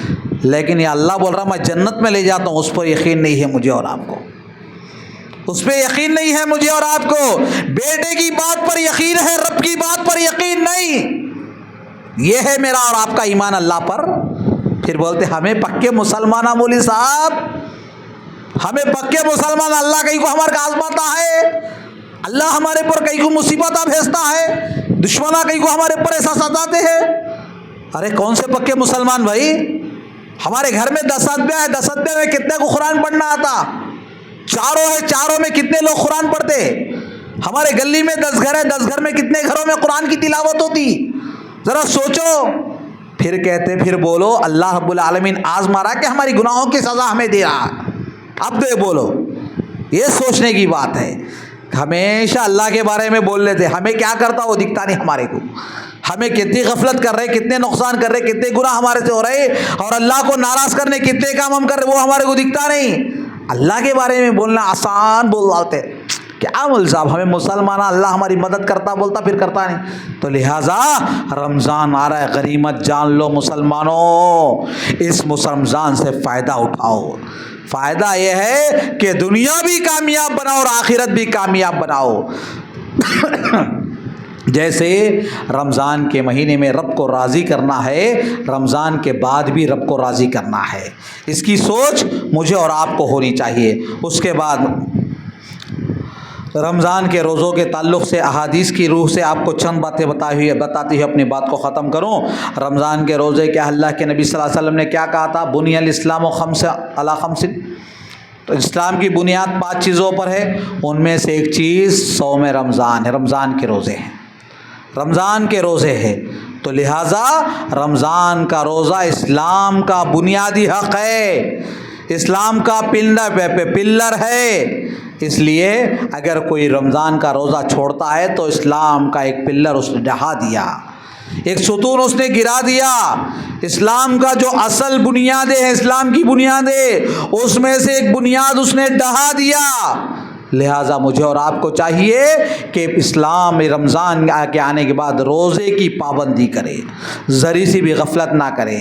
لیکن یہ اللہ بول رہا میں جنت میں لے جاتا ہوں، اس پر یقین نہیں ہے مجھے اور آپ کو، اس پہ یقین نہیں ہے مجھے اور آپ کو. بیٹے کی بات پر یقین ہے، رب کی بات پر یقین نہیں. یہ ہے میرا اور آپ کا ایمان اللہ پر. پھر بولتے ہمیں پکے مسلمان مولوی صاحب، ہمیں پکے مسلمان، اللہ کہیں کو ہمارے کا آزماتا ہے، اللہ ہمارے پر کہیں کو مصیبتہ بھیجتا ہے، دشمنہ کہیں کو ہمارے پر ایسا سزاتے ہیں. ارے کون سے پکے مسلمان بھائی؟ ہمارے گھر میں 10 آدمی ہیں، 10 آدمی میں کتنے کو قرآن پڑھنا آتا؟ چاروں ہے، چاروں میں کتنے لوگ قرآن پڑھتے؟ ہمارے گلی میں 10 گھر ہے، 10 گھر میں کتنے گھروں میں قرآن کی تلاوت ہوتی؟ ذرا سوچو. پھر کہتے، پھر بولو اللہ رب العالمین آزما رہا کہ ہماری گناہوں کی سزا ہمیں دے رہا. اب تو یہ بولو، یہ سوچنے کی بات ہے. ہمیشہ اللہ کے بارے میں بول لیتے، ہمیں کیا کرتا وہ دکھتا نہیں ہمارے کو، ہمیں کتنی غفلت کر رہے، کتنے نقصان کر رہے، کتنے گناہ ہمارے سے ہو رہے، اور اللہ کو ناراض کرنے کتنے کام ہم کر رہے، وہ ہمارے کو دکھتا نہیں. اللہ کے بارے میں بولنا آسان بول ڈالتے. کیا مول صاحب ہمیں مسلمان اللہ ہماری مدد کرتا بولتا پھر کرتا نہیں. تو لہٰذا رمضان آ رہا ہے، غنیمت جان لو مسلمانوں، اس رمضان سے فائدہ اٹھاؤ. فائدہ یہ ہے کہ دنیا بھی کامیاب بناؤ اور آخرت بھی کامیاب بناؤ. جیسے رمضان کے مہینے میں رب کو راضی کرنا ہے، رمضان کے بعد بھی رب کو راضی کرنا ہے، اس کی سوچ مجھے اور آپ کو ہونی چاہیے۔ اس کے بعد رمضان کے روزوں کے تعلق سے احادیث کی روح سے آپ کو چند باتیں بتاتی ہوئے اپنی بات کو ختم کروں۔ رمضان کے روزے کیا اللہ کے نبی صلی اللہ علیہ وسلم نے کیا کہا تھا؟ بنی الاسلام و خمس علی خمس، تو اسلام کی بنیاد 5 چیزوں پر ہے، ان میں سے ایک چیز صوم رمضان ہے، رمضان کے روزے ہیں، رمضان کے روزے ہیں۔ تو لہٰذا رمضان کا روزہ اسلام کا بنیادی حق ہے، اسلام کا پلر ہے، اس لیے اگر کوئی رمضان کا روزہ چھوڑتا ہے تو اسلام کا ایک پلر اس نے ڈھا دیا، ایک ستون اس نے گرا دیا۔ اسلام کا جو اصل بنیادیں ہیں، اسلام کی بنیادیں، اس میں سے ایک بنیاد اس نے ڈھا دیا۔ لہٰذا مجھے اور آپ کو چاہیے کہ اسلام میں رمضان کے آنے کے بعد روزے کی پابندی کرے، ذری سی بھی غفلت نہ کرے۔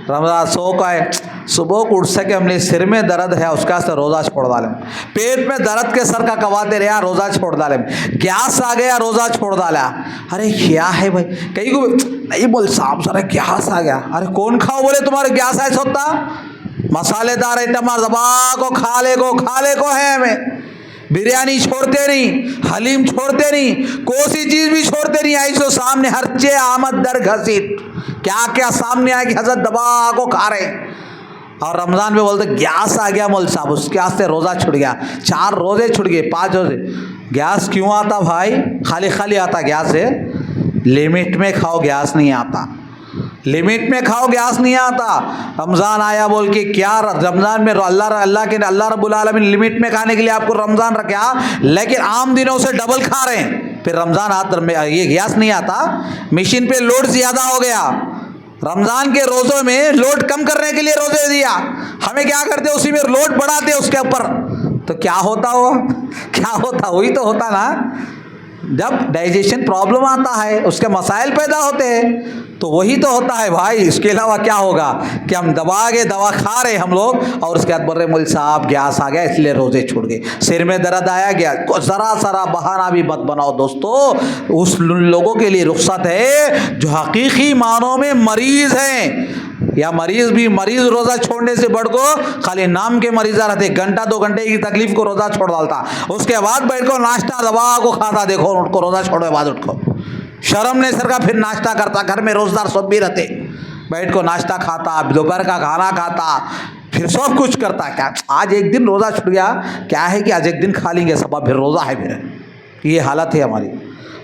رمضان سو کا ہے، صبح کو اٹھ سکے ہم نے سر میں درد ہے اس کا سے روزہ چھوڑ ڈالیں، پیٹ میں درد کے سر کا کواتے رہا روزہ چھوڑ ڈالیں، گیس آ گیا روزہ چھوڑ ڈالا۔ ارے کیا ہے بھائی، کہیں کو نہیں بول صاحب سر گیس آ گیا، ارے کون کھاؤ بولے تمہارے گیس ایسا ہوتا؟ مسالے دار آئٹم دبا کو کھا لے کو ہے ہمیں، بریانی چھوڑتے نہیں، حلیم چھوڑتے نہیں، کوسی چیز بھی چھوڑتے نہیں، ایسو سامنے ہر چے آمد در گھسیٹ، کیا کیا سامنے آئے کہ حضرت دبا کو کھا رہے۔ اور رمضان میں بولتے گیس آ گیا مول صاحب، اس کے واسطے روزہ چھوٹ گیا، 4 روزے چھوٹ گئے، 5 روزے۔ گیس کیوں آتا بھائی؟ خالی آتا گیس ہے، لمٹ میں کھاؤ گیس نہیں آتا، لمٹ میں کھاؤ گیس نہیں آتا۔ رمضان آیا بول کے کیا رمضان میں اللہ رب العالمین لمٹ میں کھانے کے لیے آپ کو رمضان رکھا، لیکن عام دنوں سے ڈبل کھا رہے ہیں، پھر رمضان آتا یہ گیس نہیں آتا، مشین پہ لوڈ زیادہ ہو گیا۔ رمضان کے روزوں میں لوڈ کم کرنے کے لیے روزے دیا، ہمیں کیا کرتے اسی میں لوڈ بڑھاتے اس کے اوپر، تو کیا ہوتا ہو، کیا ہوتا؟ وہی تو ہوتا نا، جب ڈائجیشن پرابلم آتا ہے اس کے مسائل پیدا ہوتے ہیں، تو وہی تو ہوتا ہے بھائی۔ اس کے علاوہ کیا ہوگا کہ ہم دوا کھا رہے ہم لوگ، اور اس کے بعد بول رہے مول صاحب گیس آ گیا اس لیے روزے چھوڑ گئے، سر میں درد آیا گیا، ذرا بہانہ بھی مت بناؤ دوستو۔ اس لوگوں کے لیے رخصت ہے جو حقیقی معنوں میں مریض ہیں، یا مریض روزہ چھوڑنے سے بڑھ کو خالی نام کے مریض رہتے، 1-2 گھنٹے کی تکلیف کو روزہ چھوڑ ڈالتا، اس کے بعد بیٹھ کو ناشتہ دوا کو کھاتا، دیکھو اٹھ کو روزہ چھوڑے بعد اٹھ کو شرم نہیں سر کا، پھر ناشتہ کرتا، گھر میں روزدار سب بھی رہتے، بیٹھ کو ناشتہ کھاتا، دوپہر کا کھانا کھاتا، پھر سب کچھ کرتا۔ کیا آج ایک دن روزہ چھوٹ گیا، کیا ہے کہ آج ایک دن کھا لیں گے سب، پھر روزہ ہے، پھر یہ حالت ہے ہماری۔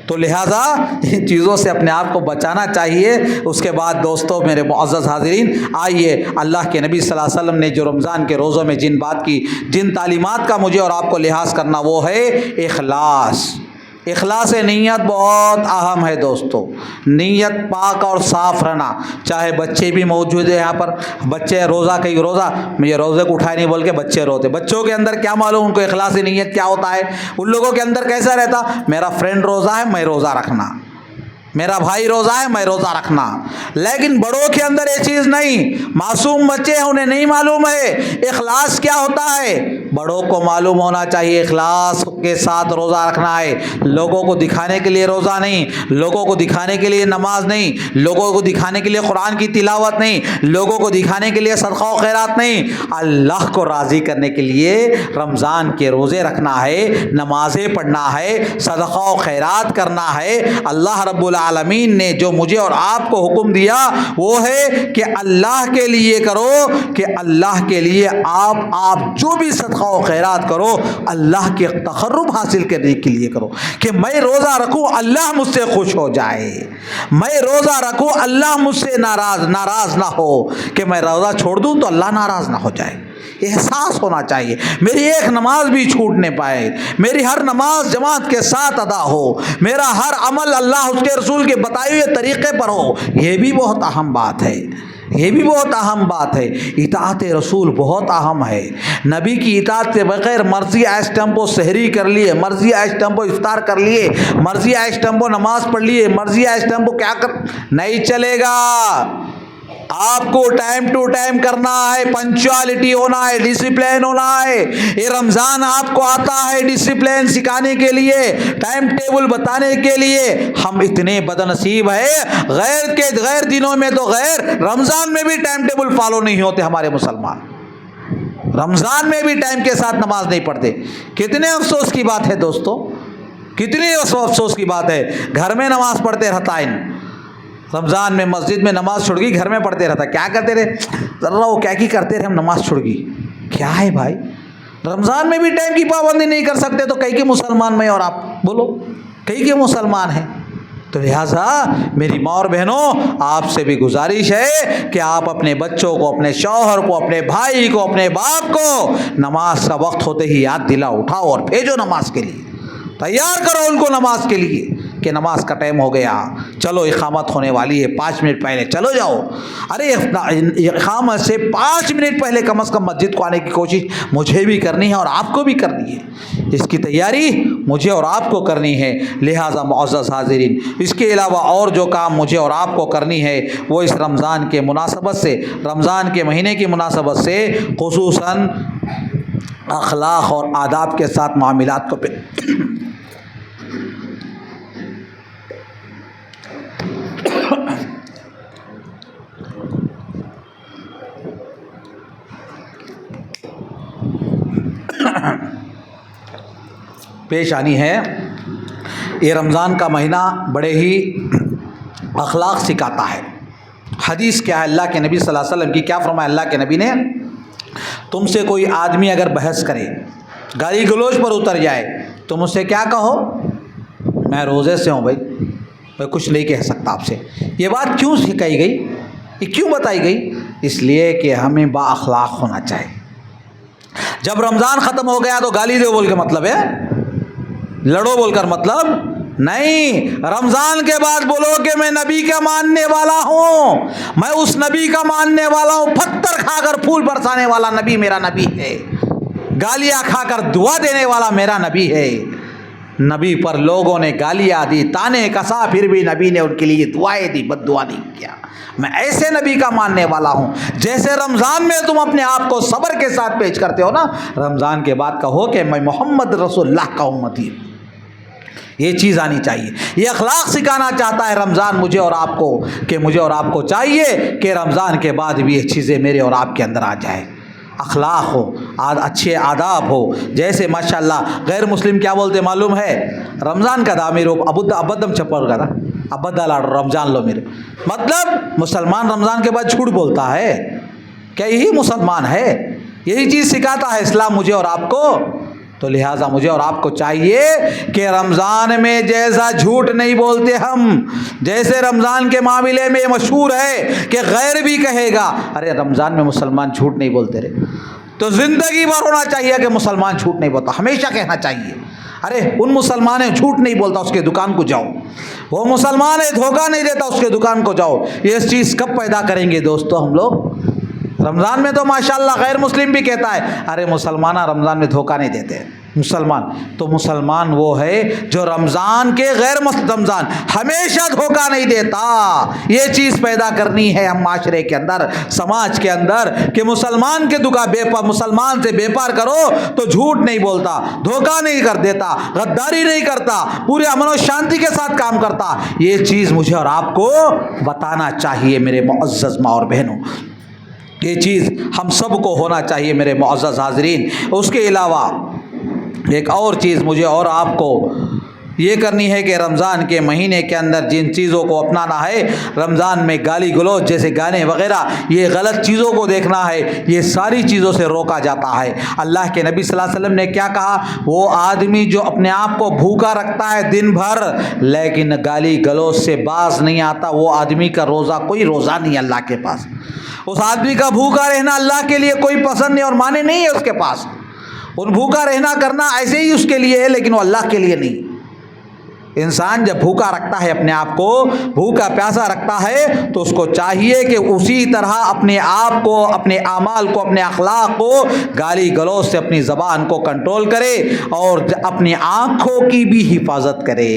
تو لہٰذا ان چیزوں سے اپنے آپ کو بچانا چاہیے۔ اس کے بعد دوستو میرے معزز حاضرین، آئیے اللہ کے نبی صلی اللہ علیہ وسلم نے جو رمضان کے روزوں میں جن تعلیمات کا مجھے اور آپ کو لحاظ کرنا، وہ ہے اخلاص نیت بہت اہم ہے دوستو، نیت پاک اور صاف رہنا۔ چاہے بچے بھی موجود ہیں یہاں پر، بچے روزہ مجھے روزے کو اٹھائے نہیں بول کے بچے روتے، بچوں کے اندر کیا معلوم ان کو اخلاص نیت کیا ہوتا ہے، ان لوگوں کے اندر کیسا رہتا، میرا فرینڈ روزہ ہے میں روزہ رکھنا، میرا بھائی روزہ ہے میں روزہ رکھنا۔ لیکن بڑوں کے اندر یہ چیز نہیں، معصوم بچے ہیں انہیں نہیں معلوم ہے اخلاص کیا ہوتا ہے۔ بڑوں کو معلوم ہونا چاہیے اخلاص کے ساتھ روزہ رکھنا ہے، لوگوں کو دکھانے کے لیے روزہ نہیں، لوگوں کو دکھانے کے لیے نماز نہیں، لوگوں کو دکھانے کے لیے قرآن کی تلاوت نہیں، لوگوں کو دکھانے کے لیے صدقہ و خیرات نہیں، اللہ کو راضی کرنے کے لیے رمضان کے روزے رکھنا ہے، نمازیں پڑھنا ہے، صدقہ و خیرات کرنا ہے۔ اللہ رب العالمین نے جو مجھے اور آپ کو حکم دیا وہ ہے کہ اللہ کے لیے کرو، کہ اللہ کے لیے آپ جو بھی صدقہ و خیرات کرو اللہ کے تقرب حاصل کرنے کے لیے کرو، کہ میں روزہ رکھوں اللہ مجھ سے خوش ہو جائے، میں روزہ رکھوں اللہ مجھ سے ناراض نہ ہو، کہ میں روزہ چھوڑ دوں تو اللہ ناراض نہ ہو جائے۔ احساس ہونا چاہیے میری ایک نماز بھی چھوٹ نہیں پائے، میری ہر نماز جماعت کے ساتھ ادا ہو، میرا ہر عمل اللہ اس کے رسول کے بتائے ہوئے طریقے پر ہو، یہ بھی بہت اہم بات ہے، یہ بھی بہت اہم بات ہے۔ اطاعت رسول بہت اہم ہے، نبی کی اطاعت کے بغیر مرضی ایس ٹیمپو سحری کر لیے، مرضی ایس ٹیمپو افطار کر لیے، مرضی ایس ٹیمپو نماز پڑھ لیے، مرضی ایس ٹیمپو کیا کر نہیں چلے گا۔ آپ کو ٹائم ٹو ٹائم کرنا ہے، پنکچوالٹی ہونا ہے، ڈسپلن ہونا ہے۔ یہ رمضان آپ کو آتا ہے ڈسپلن سکھانے کے لیے، ٹائم ٹیبل بتانے کے لیے۔ ہم اتنے بدنصیب ہیں، غیر دنوں میں تو غیر، رمضان میں بھی ٹائم ٹیبل فالو نہیں ہوتے ہمارے مسلمان، رمضان میں بھی ٹائم کے ساتھ نماز نہیں پڑھتے۔ کتنے افسوس کی بات ہے دوستو، کتنی افسوس کی بات ہے۔ گھر میں نماز پڑھتے رہتا ہے، رمضان میں مسجد میں نماز چھوڑ گئی، گھر میں پڑھتے رہتا، کیا کرتے رہے ذرا وہ کیا کی کرتے رہے، ہم نماز چھوڑ گئی، کیا ہے بھائی؟ رمضان میں بھی ٹائم کی پابندی نہیں کر سکتے تو کئی کے مسلمان میں اور آپ بولو کئی کے مسلمان ہیں۔ تو لہٰذا میری ماں اور بہنوں، آپ سے بھی گزارش ہے کہ آپ اپنے بچوں کو، اپنے شوہر کو، اپنے بھائی کو، اپنے باپ کو نماز کا وقت ہوتے ہی یاد دلا اٹھاؤ اور بھیجو نماز کے لیے، تیار کرو ان کو نماز کے لیے کہ نماز کا ٹائم ہو گیا، چلو اقامت ہونے والی ہے، 5 منٹ پہلے چلو جاؤ۔ ارے اقامت سے 5 منٹ پہلے کم از کم مسجد کو آنے کی کوشش مجھے بھی کرنی ہے اور آپ کو بھی کرنی ہے، اس کی تیاری مجھے اور آپ کو کرنی ہے۔ لہٰذا معزز حاضرین، اس کے علاوہ اور جو کام مجھے اور آپ کو کرنی ہے وہ اس رمضان کے مناسبت سے، رمضان کے مہینے کی مناسبت سے خصوصاً اخلاق اور آداب کے ساتھ معاملات کو پیش آنی ہے۔ یہ رمضان کا مہینہ بڑے ہی اخلاق سکھاتا ہے۔ حدیث کیا ہے اللہ کے نبی صلی اللہ علیہ وسلم کی، کیا فرمایا اللہ کے نبی نے؟ تم سے کوئی آدمی اگر بحث کرے، گالی گلوچ پر اتر جائے، تم اس سے کیا کہو؟ میں روزے سے ہوں بھائی، میں کچھ نہیں کہہ سکتا آپ سے۔ یہ بات کیوں سکھائی گئی، یہ کیوں بتائی گئی؟ اس لیے کہ ہمیں با اخلاق ہونا چاہیے۔ جب رمضان ختم ہو گیا تو گالی دو بول کے مطلب ہے، لڑو بول کر مطلب نہیں۔ رمضان کے بعد بولو کہ میں نبی کا ماننے والا ہوں، میں اس نبی کا ماننے والا ہوں، پتھر کھا کر پھول برسانے والا نبی میرا نبی ہے، گالیاں کھا کر دعا دینے والا میرا نبی ہے۔ نبی پر لوگوں نے گالیاں دی، تانے کسا، پھر بھی نبی نے ان کے لیے دعائیں دی، بد دعا نہیں کیا۔ میں ایسے نبی کا ماننے والا ہوں۔ جیسے رمضان میں تم اپنے آپ کو صبر کے ساتھ پیش کرتے ہو نا، رمضان کے بعد کہو کہ میں محمد رسول اللہ کا امتی ہوں۔ یہ چیز آنی چاہیے، یہ اخلاق سکھانا چاہتا ہے رمضان مجھے اور آپ کو، کہ مجھے اور آپ کو چاہیے کہ رمضان کے بعد بھی یہ چیزیں میرے اور آپ کے اندر آ جائے، اخلاق ہو، اچھے آداب ہو۔ جیسے ماشاءاللہ غیر مسلم کیا بولتے معلوم ہے؟ رمضان کا دا میرے ابدم چپر کا تھا، ابدا لاڑ رمضان لو میرے، مطلب مسلمان رمضان کے بعد جھوٹ بولتا ہے کیا؟ یہی مسلمان ہے، یہی چیز سکھاتا ہے اسلام مجھے اور آپ کو۔ تو لہٰذا مجھے اور آپ کو چاہیے کہ رمضان میں جیسا جھوٹ نہیں بولتے ہم، جیسے رمضان کے معاملے میں مشہور ہے کہ غیر بھی کہے گا ارے رمضان میں مسلمان جھوٹ نہیں بولتے رہے، تو زندگی بھر ہونا چاہیے کہ مسلمان جھوٹ نہیں بولتا، ہمیشہ کہنا چاہیے ارے ان مسلمان ہے جھوٹ نہیں بولتا، اس کے دکان کو جاؤ، وہ مسلمان ہے دھوکہ نہیں دیتا، اس کے دکان کو جاؤ۔ یہ چیز کب پیدا کریں گے دوستو ہم لوگ؟ رمضان میں تو ماشاءاللہ غیر مسلم بھی کہتا ہے ارے مسلمان رمضان میں دھوکہ نہیں دیتے مسلمان، تو مسلمان وہ ہے جو رمضان کے غیر رمضان ہمیشہ دھوکہ نہیں دیتا۔ یہ چیز پیدا کرنی ہے ہم معاشرے کے اندر، سماج کے اندر، کہ مسلمان کے دکان مسلمان سے بیپار کرو تو جھوٹ نہیں بولتا، دھوکہ نہیں کر دیتا، غداری نہیں کرتا، پورے امن و شانتی کے ساتھ کام کرتا۔ یہ چیز مجھے اور آپ کو بتانا چاہیے میرے معزز ماں اور بہنوں، یہ چیز ہم سب کو ہونا چاہیے میرے معزز حاضرین۔ اس کے علاوہ ایک اور چیز مجھے اور آپ کو یہ کرنی ہے کہ رمضان کے مہینے کے اندر جن چیزوں کو اپنانا ہے، رمضان میں گالی گلوچ جیسے گانے وغیرہ، یہ غلط چیزوں کو دیکھنا ہے، یہ ساری چیزوں سے روکا جاتا ہے۔ اللہ کے نبی صلی اللہ علیہ وسلم نے کیا کہا؟ وہ آدمی جو اپنے آپ کو بھوکا رکھتا ہے دن بھر لیکن گالی گلوچ سے باز نہیں آتا، وہ آدمی کا روزہ کوئی روزہ نہیں ہے اللہ کے پاس۔ اس آدمی کا بھوکا رہنا اللہ کے لیے کوئی پسند نہیں اور معنی نہیں ہے اس کے پاس، ان بھوکا رہنا کرنا ایسے ہی اس کے لیے ہے لیکن وہ اللہ کے لیے نہیں۔ انسان جب بھوکا رکھتا ہے اپنے آپ کو، بھوکا پیاسا رکھتا ہے، تو اس کو چاہیے کہ اسی طرح اپنے آپ کو، اپنے اعمال کو، اپنے اخلاق کو، گالی گلوچ سے اپنی زبان کو کنٹرول کرے اور اپنی آنکھوں کی بھی حفاظت کرے،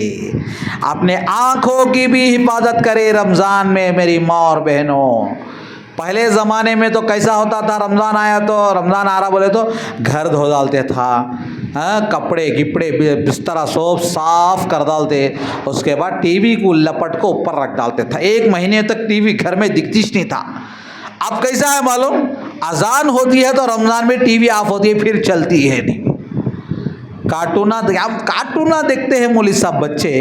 اپنے آنکھوں کی بھی حفاظت کرے۔ رمضان میں میری ماں اور بہنوں پہلے زمانے میں تو کیسا ہوتا تھا، رمضان آیا تو رمضان آ رہا بولے تو گھر دھو ڈالتے تھا، کپڑے گپڑے بستر سوپ صاف کر ڈالتے، اس کے بعد ٹی وی کو لپٹ کو اوپر رکھ ڈالتے تھا، 1 مہینے تک ٹی وی گھر میں دکھتی نہیں تھا۔ اب کیسا ہے معلوم، اذان ہوتی ہے تو رمضان میں ٹی وی آف ہوتی ہے، پھر چلتی ہے نہیں۔ کارٹونہ دیکھتے ہیں مولوی صاحب بچے،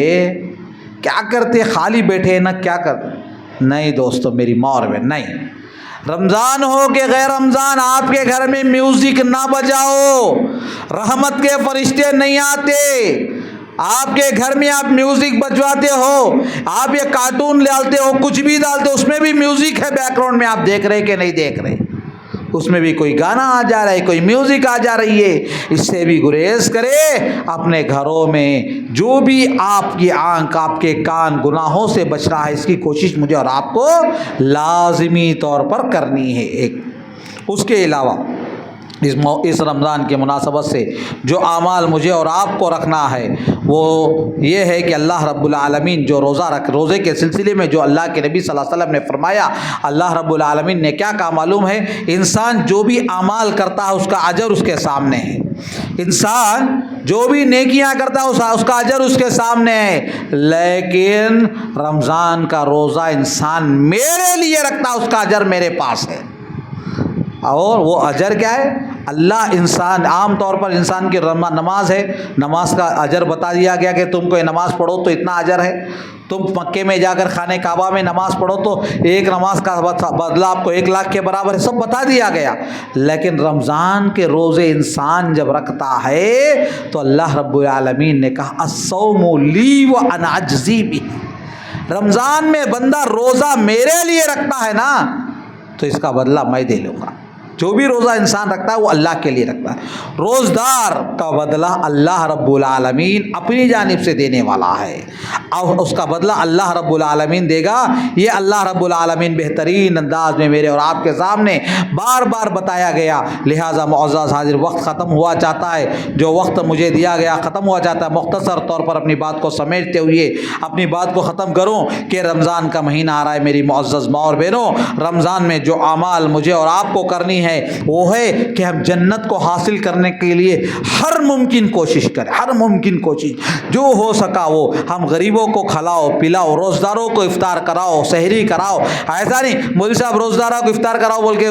کیا کرتے خالی بیٹھے نہ کیا کرتے۔ نہیں دوستو میری مور میں نہیں، رمضان ہو کہ غیر رمضان آپ کے گھر میں میوزک نہ بجاؤ، رحمت کے فرشتے نہیں آتے۔ آپ کے گھر میں آپ میوزک بجواتے ہو، آپ یہ کارٹون ڈالتے ہو، کچھ بھی ڈالتے ہو، اس میں بھی میوزک ہے بیک گراؤنڈ میں، آپ دیکھ رہے کہ نہیں دیکھ رہے، اس میں بھی کوئی گانا آ جا رہا ہے، کوئی میوزک آ جا رہی ہے۔ اس سے بھی گریز کرے، اپنے گھروں میں جو بھی آپ کی آنکھ آپ کے کان گناہوں سے بچ رہا ہے، اس کی کوشش مجھے اور آپ کو لازمی طور پر کرنی ہے۔ ایک اس کے علاوہ اس رمضان کے مناسبت سے جو اعمال مجھے اور آپ کو رکھنا ہے وہ یہ ہے کہ اللہ رب العالمین جو روزے کے سلسلے میں جو اللہ کے نبی صلی اللہ علیہ وسلم نے فرمایا، اللہ رب العالمین نے کیا کہا معلوم ہے؟ انسان جو بھی اعمال کرتا ہے اس کا اجر اس کے سامنے ہے، انسان جو بھی نیکیاں کرتا ہے اس کا اجر اس کے سامنے ہے، لیکن رمضان کا روزہ انسان میرے لیے رکھتا ہے، اس کا اجر میرے پاس ہے۔ اور وہ اجر کیا ہے؟ اللہ انسان عام طور پر انسان کی نماز ہے، نماز کا اجر بتا دیا گیا کہ تم کو یہ نماز پڑھو تو اتنا اجر ہے، تم مکے میں جا کر خانہ کعبہ میں نماز پڑھو تو ایک نماز کا بدلہ آپ کو 1,00,000 کے برابر ہے، سب بتا دیا گیا۔ لیکن رمضان کے روزے انسان جب رکھتا ہے تو اللہ رب العالمین نے کہا الصوم لی وانا اجزی بہ، رمضان میں بندہ روزہ میرے لیے رکھتا ہے نا تو اس کا بدلہ میں دے لوں گا۔ جو بھی روزہ انسان رکھتا ہے وہ اللہ کے لیے رکھتا ہے، روزدار کا بدلہ اللہ رب العالمین اپنی جانب سے دینے والا ہے، اور اس کا بدلہ اللہ رب العالمین دے گا۔ یہ اللہ رب العالمین بہترین انداز میں میرے اور آپ کے سامنے بار بار بتایا گیا۔ لہٰذا معزز حاضر، وقت ختم ہوا چاہتا ہے، جو وقت مجھے دیا گیا ختم ہوا چاہتا ہے، مختصر طور پر اپنی بات کو سمیٹتے ہوئے اپنی بات کو ختم کروں کہ رمضان کا مہینہ آ رہا ہے میری معزز ماں اور بہنوں، رمضان میں جو اعمال مجھے اور آپ کو کرنی ہے وہ ہے کہ ہم جنت کو حاصل کرنے کے لیے ہر ممکن کوشش کریں، ہر ممکن کوشش جو ہو سکا وہ ہم غریبوں کو کھلاؤ پلاؤ، روزداروں کو افطار کراؤ، سحری کراؤ۔ ایسا نہیں مولوی صاحب روزداروں کو افطار کراؤ بول کے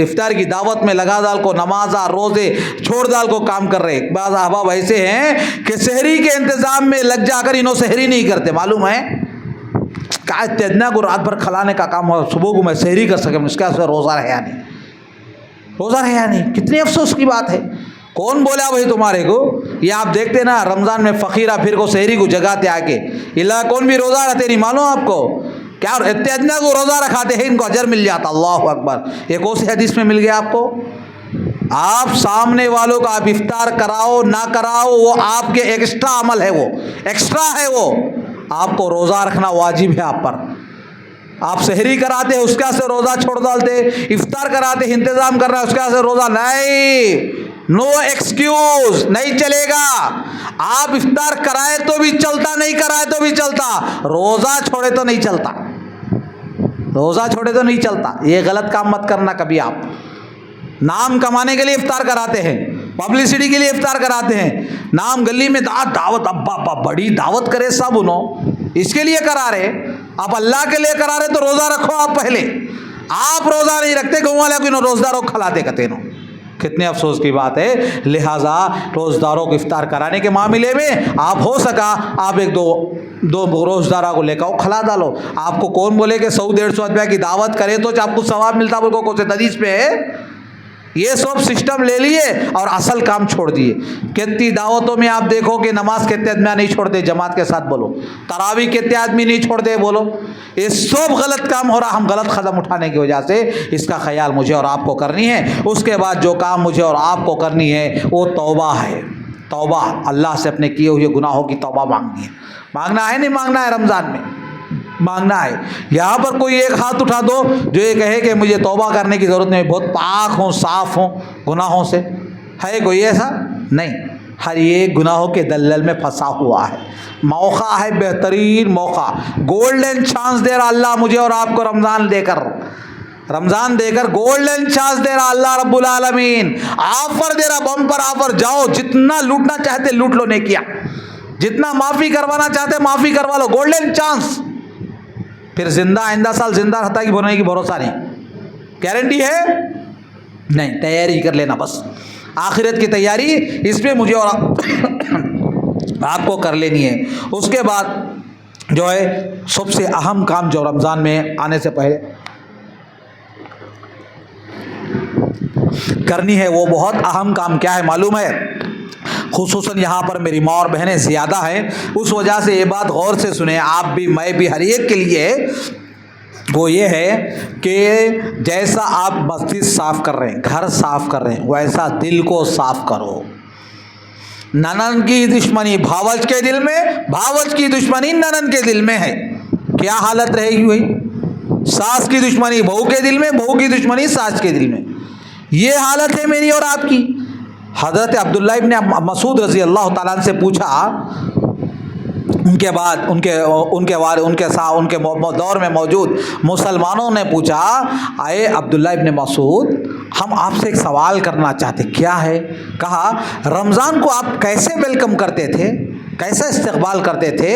افطار کی دعوت میں لگا ڈال کو نمازہ روزے چھوڑ ڈال کو کام کر رہے۔ بعض احباب ایسے ہیں کہ سحری کے انتظام میں لگ جا کر انہوں سحری نہیں کرتے، معلوم ہے اتنا کو رات بھر کھلانے کا کام ہو، صبح کو میں سحری کر سکے، اس کا روزہ رہے یا نہیں، روزہ رہے یا نہیں، کتنے افسوس کی بات ہے۔ کون بولا بھائی تمہارے کو؟ یہ آپ دیکھتے نا رمضان میں فقیرہ پھر کو سحری کو جگاتے آ کے، اللہ کون بھی روزہ رہتے نہیں، معلوم آپ کو کیا اتنا کو روزہ رکھاتے ہیں، ان کو اجر مل جاتا۔ اللہ اکبر، ایک اور حدیث میں مل گیا آپ کو، آپ سامنے والوں کو آپ افطار کراؤ نہ کراؤ وہ آپ کے ایکسٹرا عمل ہے، وہ ایکسٹرا ہے، وہ آپ کو روزہ رکھنا واجب ہے آپ پر۔ آپ سحری کراتے ہیں اس کا سے روزہ چھوڑ ڈالتے، افطار کراتے ہیں انتظام کر رہا ہے اس کا سے روزہ نہیں، نو ایکسکیوز، نہیں چلے گا۔ آپ افطار کرائے تو بھی چلتا، نہیں کرائے تو بھی چلتا، روزہ چھوڑے تو نہیں چلتا، روزہ چھوڑے تو نہیں چلتا۔ یہ غلط کام مت کرنا کبھی۔ آپ نام کمانے کے لیے افطار کراتے ہیں، پبلسٹی کے لیے افطار کراتے ہیں، نام گلی میں دعوت، ابا بڑی دعوت کرے سب انہوں، اس کے لیے کرا رہے۔ آپ اللہ کے لیے کرا رہے تو روزہ رکھو آپ پہلے۔ آپ روزہ نہیں رکھتے، گاؤں والے کو روزداروں کھلاتے کہتے نو، کتنے افسوس کی بات ہے۔ لہٰذا روزداروں کو افطار کرانے کے معاملے میں آپ ہو سکا آپ ایک دو روزداروں کو لے کر کھلا ڈالو۔ آپ کو کون بولے کہ 100-150 روپیہ کی دعوت کرے تو آپ کو ثواب ملتا، بول کو کون سے حدیث پہ ہے؟ یہ سب سسٹم لے لیے اور اصل کام چھوڑ دیے۔ کتنی دعوتوں میں آپ دیکھو کہ نماز کتنے آدمی نہیں چھوڑتے، جماعت کے ساتھ بولو، تراویح کتنے آدمی نہیں چھوڑتے بولو، یہ سب غلط کام ہو رہا۔ ہم غلط قدم اٹھانے کی وجہ سے اس کا خیال مجھے اور آپ کو کرنی ہے۔ اس کے بعد جو کام مجھے اور آپ کو کرنی ہے وہ توبہ ہے۔ توبہ، اللہ سے اپنے کیے ہوئے گناہوں کی توبہ مانگنی ہے۔ مانگنا ہے نہیں مانگنا ہے، رمضان میں مانگنا ہے۔ یہاں پر کوئی ایک ہاتھ اٹھا دو جو یہ کہے کہ مجھے توبہ کرنے کی ضرورت نہیں، بہت پاک ہوں، صاف ہوں گناہوں سے، ہے کوئی ایسا؟ نہیں، ہر ایک گناہوں کے دلدل میں پھنسا ہوا ہے۔ موقع ہے، بہترین موقع، گولڈن چانس دے رہا اللہ مجھے اور آپ کو رمضان دے کر۔ رمضان دے کر گولڈن چانس دے رہا اللہ رب العالمین، آفر دے رہا، بمپر آفر، جاؤ جتنا لوٹنا چاہتے لوٹ لو نیکیاں، جتنا معافی کروانا چاہتے معافی کروا لو، گولڈن چانس۔ پھر زندہ آئندہ سال زندہ رہتا کہ بھرنے کی بھروسہ نہیں، گارنٹی ہے نہیں، تیاری کر لینا بس، آخرت کی تیاری اس پہ مجھے اور آپ کو کر لینی ہے۔ اس کے بعد جو ہے سب سے اہم کام جو رمضان میں آنے سے پہلے کرنی ہے، وہ بہت اہم کام کیا ہے معلوم ہے؟ خصوصاً یہاں پر میری ماں اور بہنیں زیادہ ہیں، اس وجہ سے یہ بات غور سے سنیں، آپ بھی میں بھی ہر ایک کے لیے، وہ یہ ہے کہ جیسا آپ مسجد صاف کر رہے ہیں، گھر صاف کر رہے ہیں، ویسا دل کو صاف کرو۔ ننن کی دشمنی بھاوج کے دل میں، بھاوج کی دشمنی ننن کے دل میں ہے، کیا حالت رہے گی وہی؟ ساس کی دشمنی بہو کے دل میں، بہو کی دشمنی ساس کے دل میں، یہ حالت ہے میری اور آپ کی۔ حضرت عبداللہ ابن مسعود رضی اللہ تعالیٰ عنہ سے پوچھا، ان کے بعد ان کے دور میں موجود مسلمانوں نے پوچھا، اے عبداللہ ابن مسعود ہم آپ سے ایک سوال کرنا چاہتے، کیا ہے؟ کہا رمضان کو آپ کیسے ویلکم کرتے تھے، کیسا استقبال کرتے تھے؟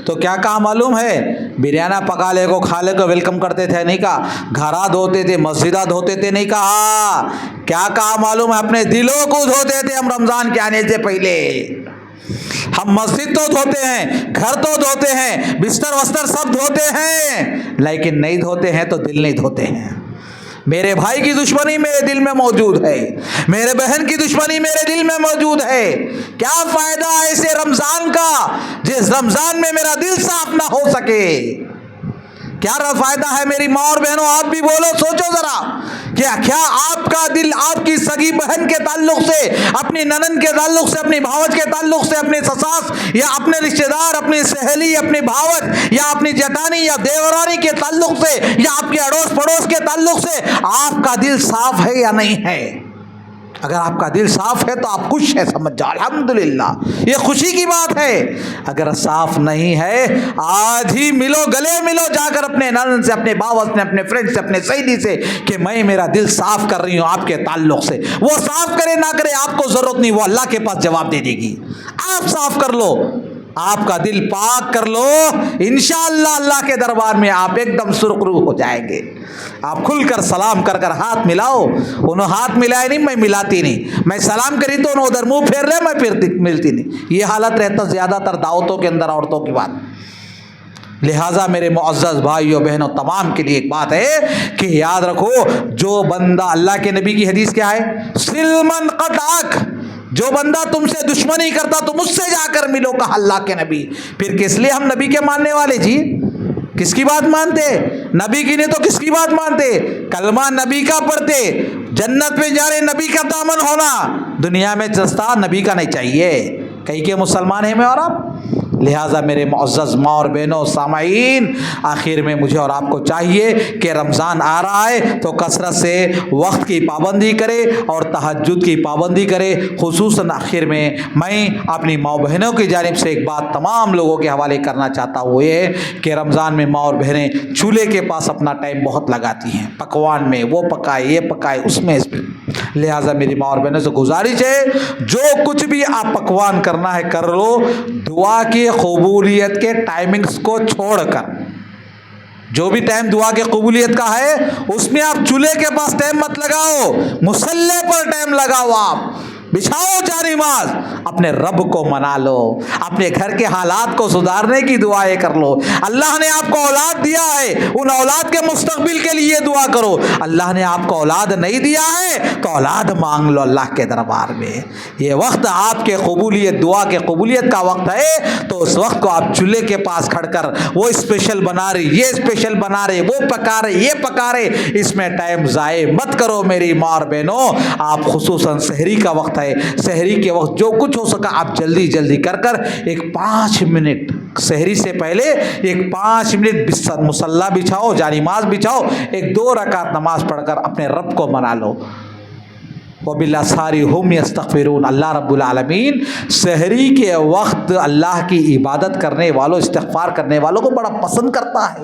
تو کیا کہا معلوم ہے؟ بریانہ پکا لے کو کھا لے کو ویلکم کرتے تھے نہیں کہا، گھرا دھوتے تھے، مسجدہ دھوتے تھے نہیں کہا، کیا کہا معلوم ہے؟ اپنے دلوں کو دھوتے تھے ہم رمضان کے آنے سے پہلے۔ ہم مسجد تو دھوتے ہیں، گھر تو دھوتے ہیں، بستر وستر سب دھوتے ہیں، لیکن نہیں دھوتے ہیں تو دل نہیں دھوتے ہیں۔ میرے بھائی کی دشمنی میرے دل میں موجود ہے، میرے بہن کی دشمنی میرے دل میں موجود ہے، کیا فائدہ ایسے رمضان کا جس رمضان میں میرا دل صاف نہ ہو سکے؟ کیا فائدہ ہے میری ماں اور بہنوں؟ آپ بھی بولو، سوچو ذرا، کیا آپ کا دل آپ کی سگی بہن کے تعلق سے، اپنی ننن کے تعلق سے، اپنی بھاوج کے تعلق سے، اپنی سساس یا اپنے رشتہ دار، اپنی سہیلی، اپنی بھاوج یا اپنی جٹانی یا دیورانی کے تعلق سے، یا آپ کے اڑوس پڑوس کے تعلق سے آپ کا دل صاف ہے یا نہیں ہے؟ اگر آپ کا دل صاف ہے تو آپ خوش ہیں، سمجھ جاؤ الحمدللہ، یہ خوشی کی بات ہے۔ اگر صاف نہیں ہے، آج ہی ملو، گلے ملو جا کر اپنے ننن سے، اپنے باوس سے، اپنے فرینڈ سے، اپنے سہیلی سے کہ میں میرا دل صاف کر رہی ہوں آپ کے تعلق سے۔ وہ صاف کرے نہ کرے آپ کو ضرورت نہیں، وہ اللہ کے پاس جواب دے دے گی۔ آپ صاف کر لو، آپ کا دل پاک کر لو، انشاءاللہ اللہ کے دربار میں آپ ایک دم سرخرو ہو جائیں گے۔ آپ کھل کر سلام کر کر ہاتھ ملاؤ، انہوں ہاتھ ملائے نہیں، میں ملاتی نہیں، میں سلام کری تو انہوں ادھر منہ پھیر رہے، میں پھر ملتی نہیں، یہ حالت رہتا زیادہ تر دعوتوں کے اندر عورتوں کی بات۔ لہٰذا میرے معزز بھائیوں بہنوں تمام کے لیے ایک بات ہے کہ یاد رکھو، جو بندہ، اللہ کے نبی کی حدیث کیا ہے؟ سلمن قطعک، جو بندہ تم سے دشمنی کرتا تم اس سے جا کر ملو، کہا اللہ کے نبی۔ پھر کس لیے ہم نبی کے ماننے والے جی؟ کس کی بات مانتے؟ نبی کی نہیں تو کس کی بات مانتے؟ کلمہ نبی کا پڑھتے، جنت میں جا رہے، نبی کا دامن ہونا، دنیا میں چستا نبی کا نہیں چاہیے، کئی کے مسلمان ہیں میں اور آپ۔ لہٰذا میرے معزز ماں اور بہنوں سامعین، آخر میں مجھے اور آپ کو چاہیے کہ رمضان آ رہا ہے تو کثرت سے وقت کی پابندی کرے اور تہجد کی پابندی کرے۔ خصوصاً آخر میں اپنی ماں بہنوں کی جانب سے ایک بات تمام لوگوں کے حوالے کرنا چاہتا ہوں، وہ یہ ہے کہ رمضان میں ماں اور بہنیں چولہے کے پاس اپنا ٹائم بہت لگاتی ہیں، پکوان میں، وہ پکائے یہ پکائے اس میں اس میں۔ لہٰذا میری ماں اور بہنوں سے گزارش ہے، جو کچھ بھی آپ پکوان کرنا ہے کر لو، دعا کی قبولیت کے ٹائمنگز کو چھوڑ کر، جو بھی ٹائم دعا کے قبولیت کا ہے اس میں آپ چولہے کے پاس ٹائم مت لگاؤ، مصلی پر ٹائم لگاؤ، آپ بچھاؤ جانماز، اپنے رب کو منا لو، اپنے گھر کے حالات کو سدھارنے کی دعائیں کر لو۔ اللہ نے آپ کو اولاد دیا ہے، ان اولاد کے مستقبل کے لیے دعا کرو۔ اللہ نے آپ کو اولاد نہیں دیا ہے تو اولاد مانگ لو اللہ کے دربار میں۔ یہ وقت آپ کے قبولیت، دعا کے قبولیت کا وقت ہے، تو اس وقت کو آپ چولہے کے پاس کھڑ کر وہ اسپیشل بنا رہے، یہ اسپیشل بنا رہے، وہ پکا رہے، یہ پکا رہے، اس میں ٹائم ضائع مت کرو میری ماں اور بہنوں۔ آپ خصوصاً سحری کا وقت ہے، سحری کے وقت جو کچھ ہو سکا آپ جلدی جلدی کر ایک 5 منٹ سحری سے پہلے ایک 5 منٹ مصلی بچھاؤ، جانماز بچھاؤ، ایک 2 رکعت نماز پڑھ کر اپنے رب کو منا لو۔ وبالاسحار هم یستغفرون، اللہ رب العالمین سحری کے وقت اللہ کی عبادت کرنے والوں، استغفار کرنے والوں کو بڑا پسند کرتا ہے۔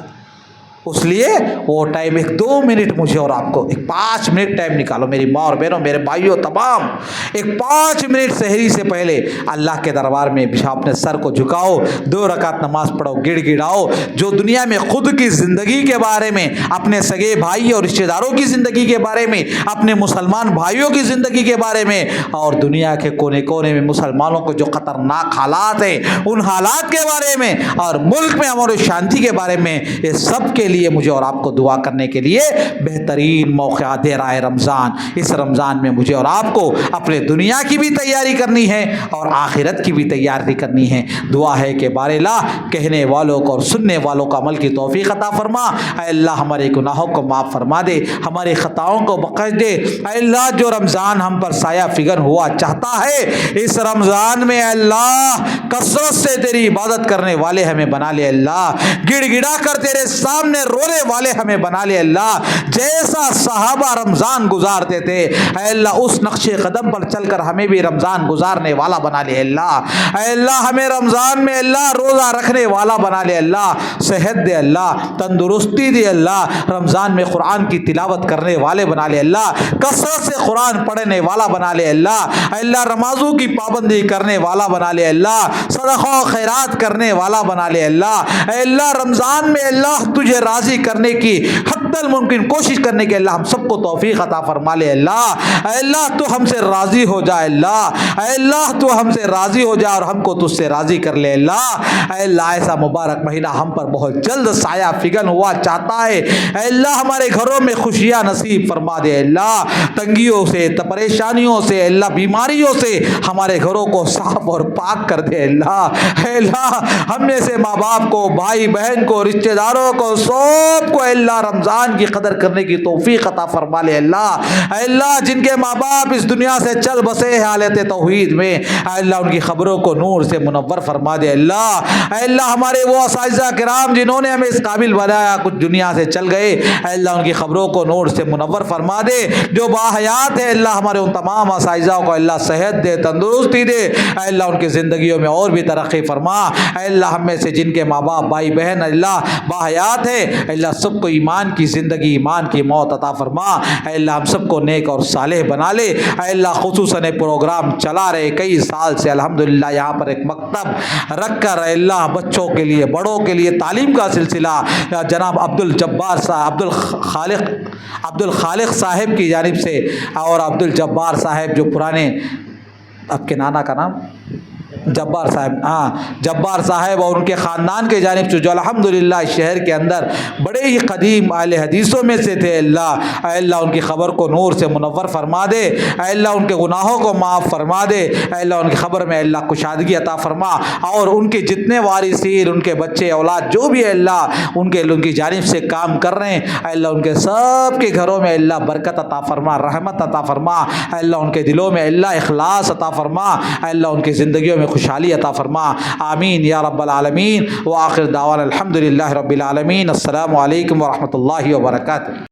اس لیے وہ ٹائم 1-2 منٹ مجھے اور آپ کو 5 منٹ ٹائم نکالو میری ماں اور بہنوں، میرے بھائیوں تمام، 5 منٹ سحری سے پہلے اللہ کے دربار میں اپنے سر کو جھکاؤ، 2 رکعت نماز پڑھو، گڑ گڑاؤ جو دنیا میں خود کی زندگی کے بارے میں، اپنے سگے بھائی اور رشتہ داروں کی زندگی کے بارے میں، اپنے مسلمان بھائیوں کی زندگی کے بارے میں، اور دنیا کے کونے کونے میں مسلمانوں کو جو خطرناک حالات ہیں ان حالات کے بارے میں، اور ملک میں امن و شانتی کے بارے میں، یہ سب کے لیے مجھے اور آپ کو دعا کرنے کے لیے بہترین موقع دے رہا ہے رمضان۔ اس رمضان میں مجھے اور آپ کو اپنے دنیا کی بھی تیاری کرنی ہے اور آخرت کی بھی تیاری کرنی ہے۔ دعا ہے کہ بار اللہ کہنے والوں کو اور سننے والوں کو عمل کی توفیق عطا فرما۔ اے اللہ ہمارے گناہوں کو معاف فرما دے، ہمارے خطاؤں کو بخش دے۔ اے اللہ جو رمضان ہم پر سایہ فگن ہوا چاہتا ہے، اس رمضان میں اے اللہ کثرت سے تیری عبادت کرنے والے ہمیں بنا لے اللہ، گڑ گڑا کر تیرے سامنے رونے والے ہمیں بنا لے اللہ، جیسا صحابہ رمضان گزارتے تھے اے اللہ اس نقش قدم پر چل کر ہمیں بھی رمضان گزارنے والا بنا لے اللہ۔ اے اللہ ہمیں رمضان میں اللہ روزہ رکھنے والا بنا لے اللہ، صحت دے اللہ، تندرستی دے اللہ، رمضان میں قرآن کی تلاوت کرنے والے بنا لے اللہ، کثرت سے قرآن پڑھنے والا بنا لے اللہ، اے اللہ نمازوں کی پابندی کرنے والا بنا لے اللہ، صدقہ و خیرات کرنے والا بنا لے اللہ۔ اے اللہ رمضان میں اللہ تجھے راضی کرنے کی حتی الممکن کوشش کرنے کے اللہ ہم سب کو توفیق عطا فرما لے اللہ۔ اے اللہ تو ہم سے راضی ہو جائے اللہ، اے اللہ تو ہم سے راضی ہو جائے اور ہم کو تجھ سے راضی کر لے اللہ۔ اے اللہ ایسا مبارک مہینہ ہم پر بہت جلد سایہ فگن ہوا چاہتا ہے، اے اللہ ہمارے گھروں میں خوشیاں نصیب فرما دے اللہ، تنگیوں سے، پریشانیوں سے، اللہ بیماریوں سے ہمارے گھروں کو صاف اور پاک کر دے اللہ۔ اے اللہ ہم میں سے ماں باپ کو، بھائی بہن کو، رشتہ داروں کو، سب کو اے اللہ رمضان کی قدر کرنے کی توفیق عطا فرما لے اللہ۔ اے اللہ جن کے ماں باپ اس دنیا سے چل بسے ہیں حالت توحید میں، اے اللہ ان کی خبروں کو نور سے منور فرما دے اللہ۔ اے اللہ ہمارے وہ اساتذہ کرام جنہوں نے ہمیں اس قابل بنایا کچھ دنیا سے چل گئے، اے اللہ ان کی خبروں کو نور سے منور فرما دے۔ جو باحیات ہے اللہ ہمارے ان تمام اساتذہ کو اللہ صحت دے، تندرستی دے، اے اللہ ان کی زندگیوں میں اور بھی ترقی فرما۔ اے اللہ ہم میں سے جن کے ماں باپ بھائی بہن اللہ باحیات ہے، اے اللہ سب کو ایمان کی زندگی، ایمان کی موت عطا فرما۔ اے اللہ ہم سب کو نیک اور صالح بنا لے۔ اے اللہ خصوصاً پروگرام چلا رہے کئی سال سے الحمدللہ یہاں پر ایک مکتب رکھ کر اے اللہ بچوں کے لیے بڑوں کے لیے تعلیم کا سلسلہ جناب عبد الخالق صاحب کی جانب سے، اور عبد الجبار صاحب جو پرانے، آپ کے نانا کا نام جبار صاحب، جبار صاحب اور ان کے خاندان کے جانب سے جو الحمدللہ شہر کے اندر بڑے ہی قدیم اہل حدیثوں میں سے تھے اللہ، اے اللہ ان کی خبر کو نور سے منور فرما دے، اے اللہ ان کے گناہوں کو معاف فرما دے، اے اللہ ان کی خبر میں اللہ کشادگی عطا فرما، اور ان کے جتنے وارثین، ان کے بچے اولاد جو بھی اللہ ان کی جانب سے کام کر رہے ہیں، اے اللہ ان کے سب کے گھروں میں اللہ برکت عطا فرما، رحمت عطا فرما، اے اللہ ان کے دلوں میں اللہ اخلاص عطا فرما، اے اللہ ان کی زندگیوں میں خوشحالی عطا فرما، آمین یا رب العالمین۔ وآخر دعوانا الحمدللہ رب العالمین۔ السلام علیکم ورحمۃ اللہ وبرکاتہ۔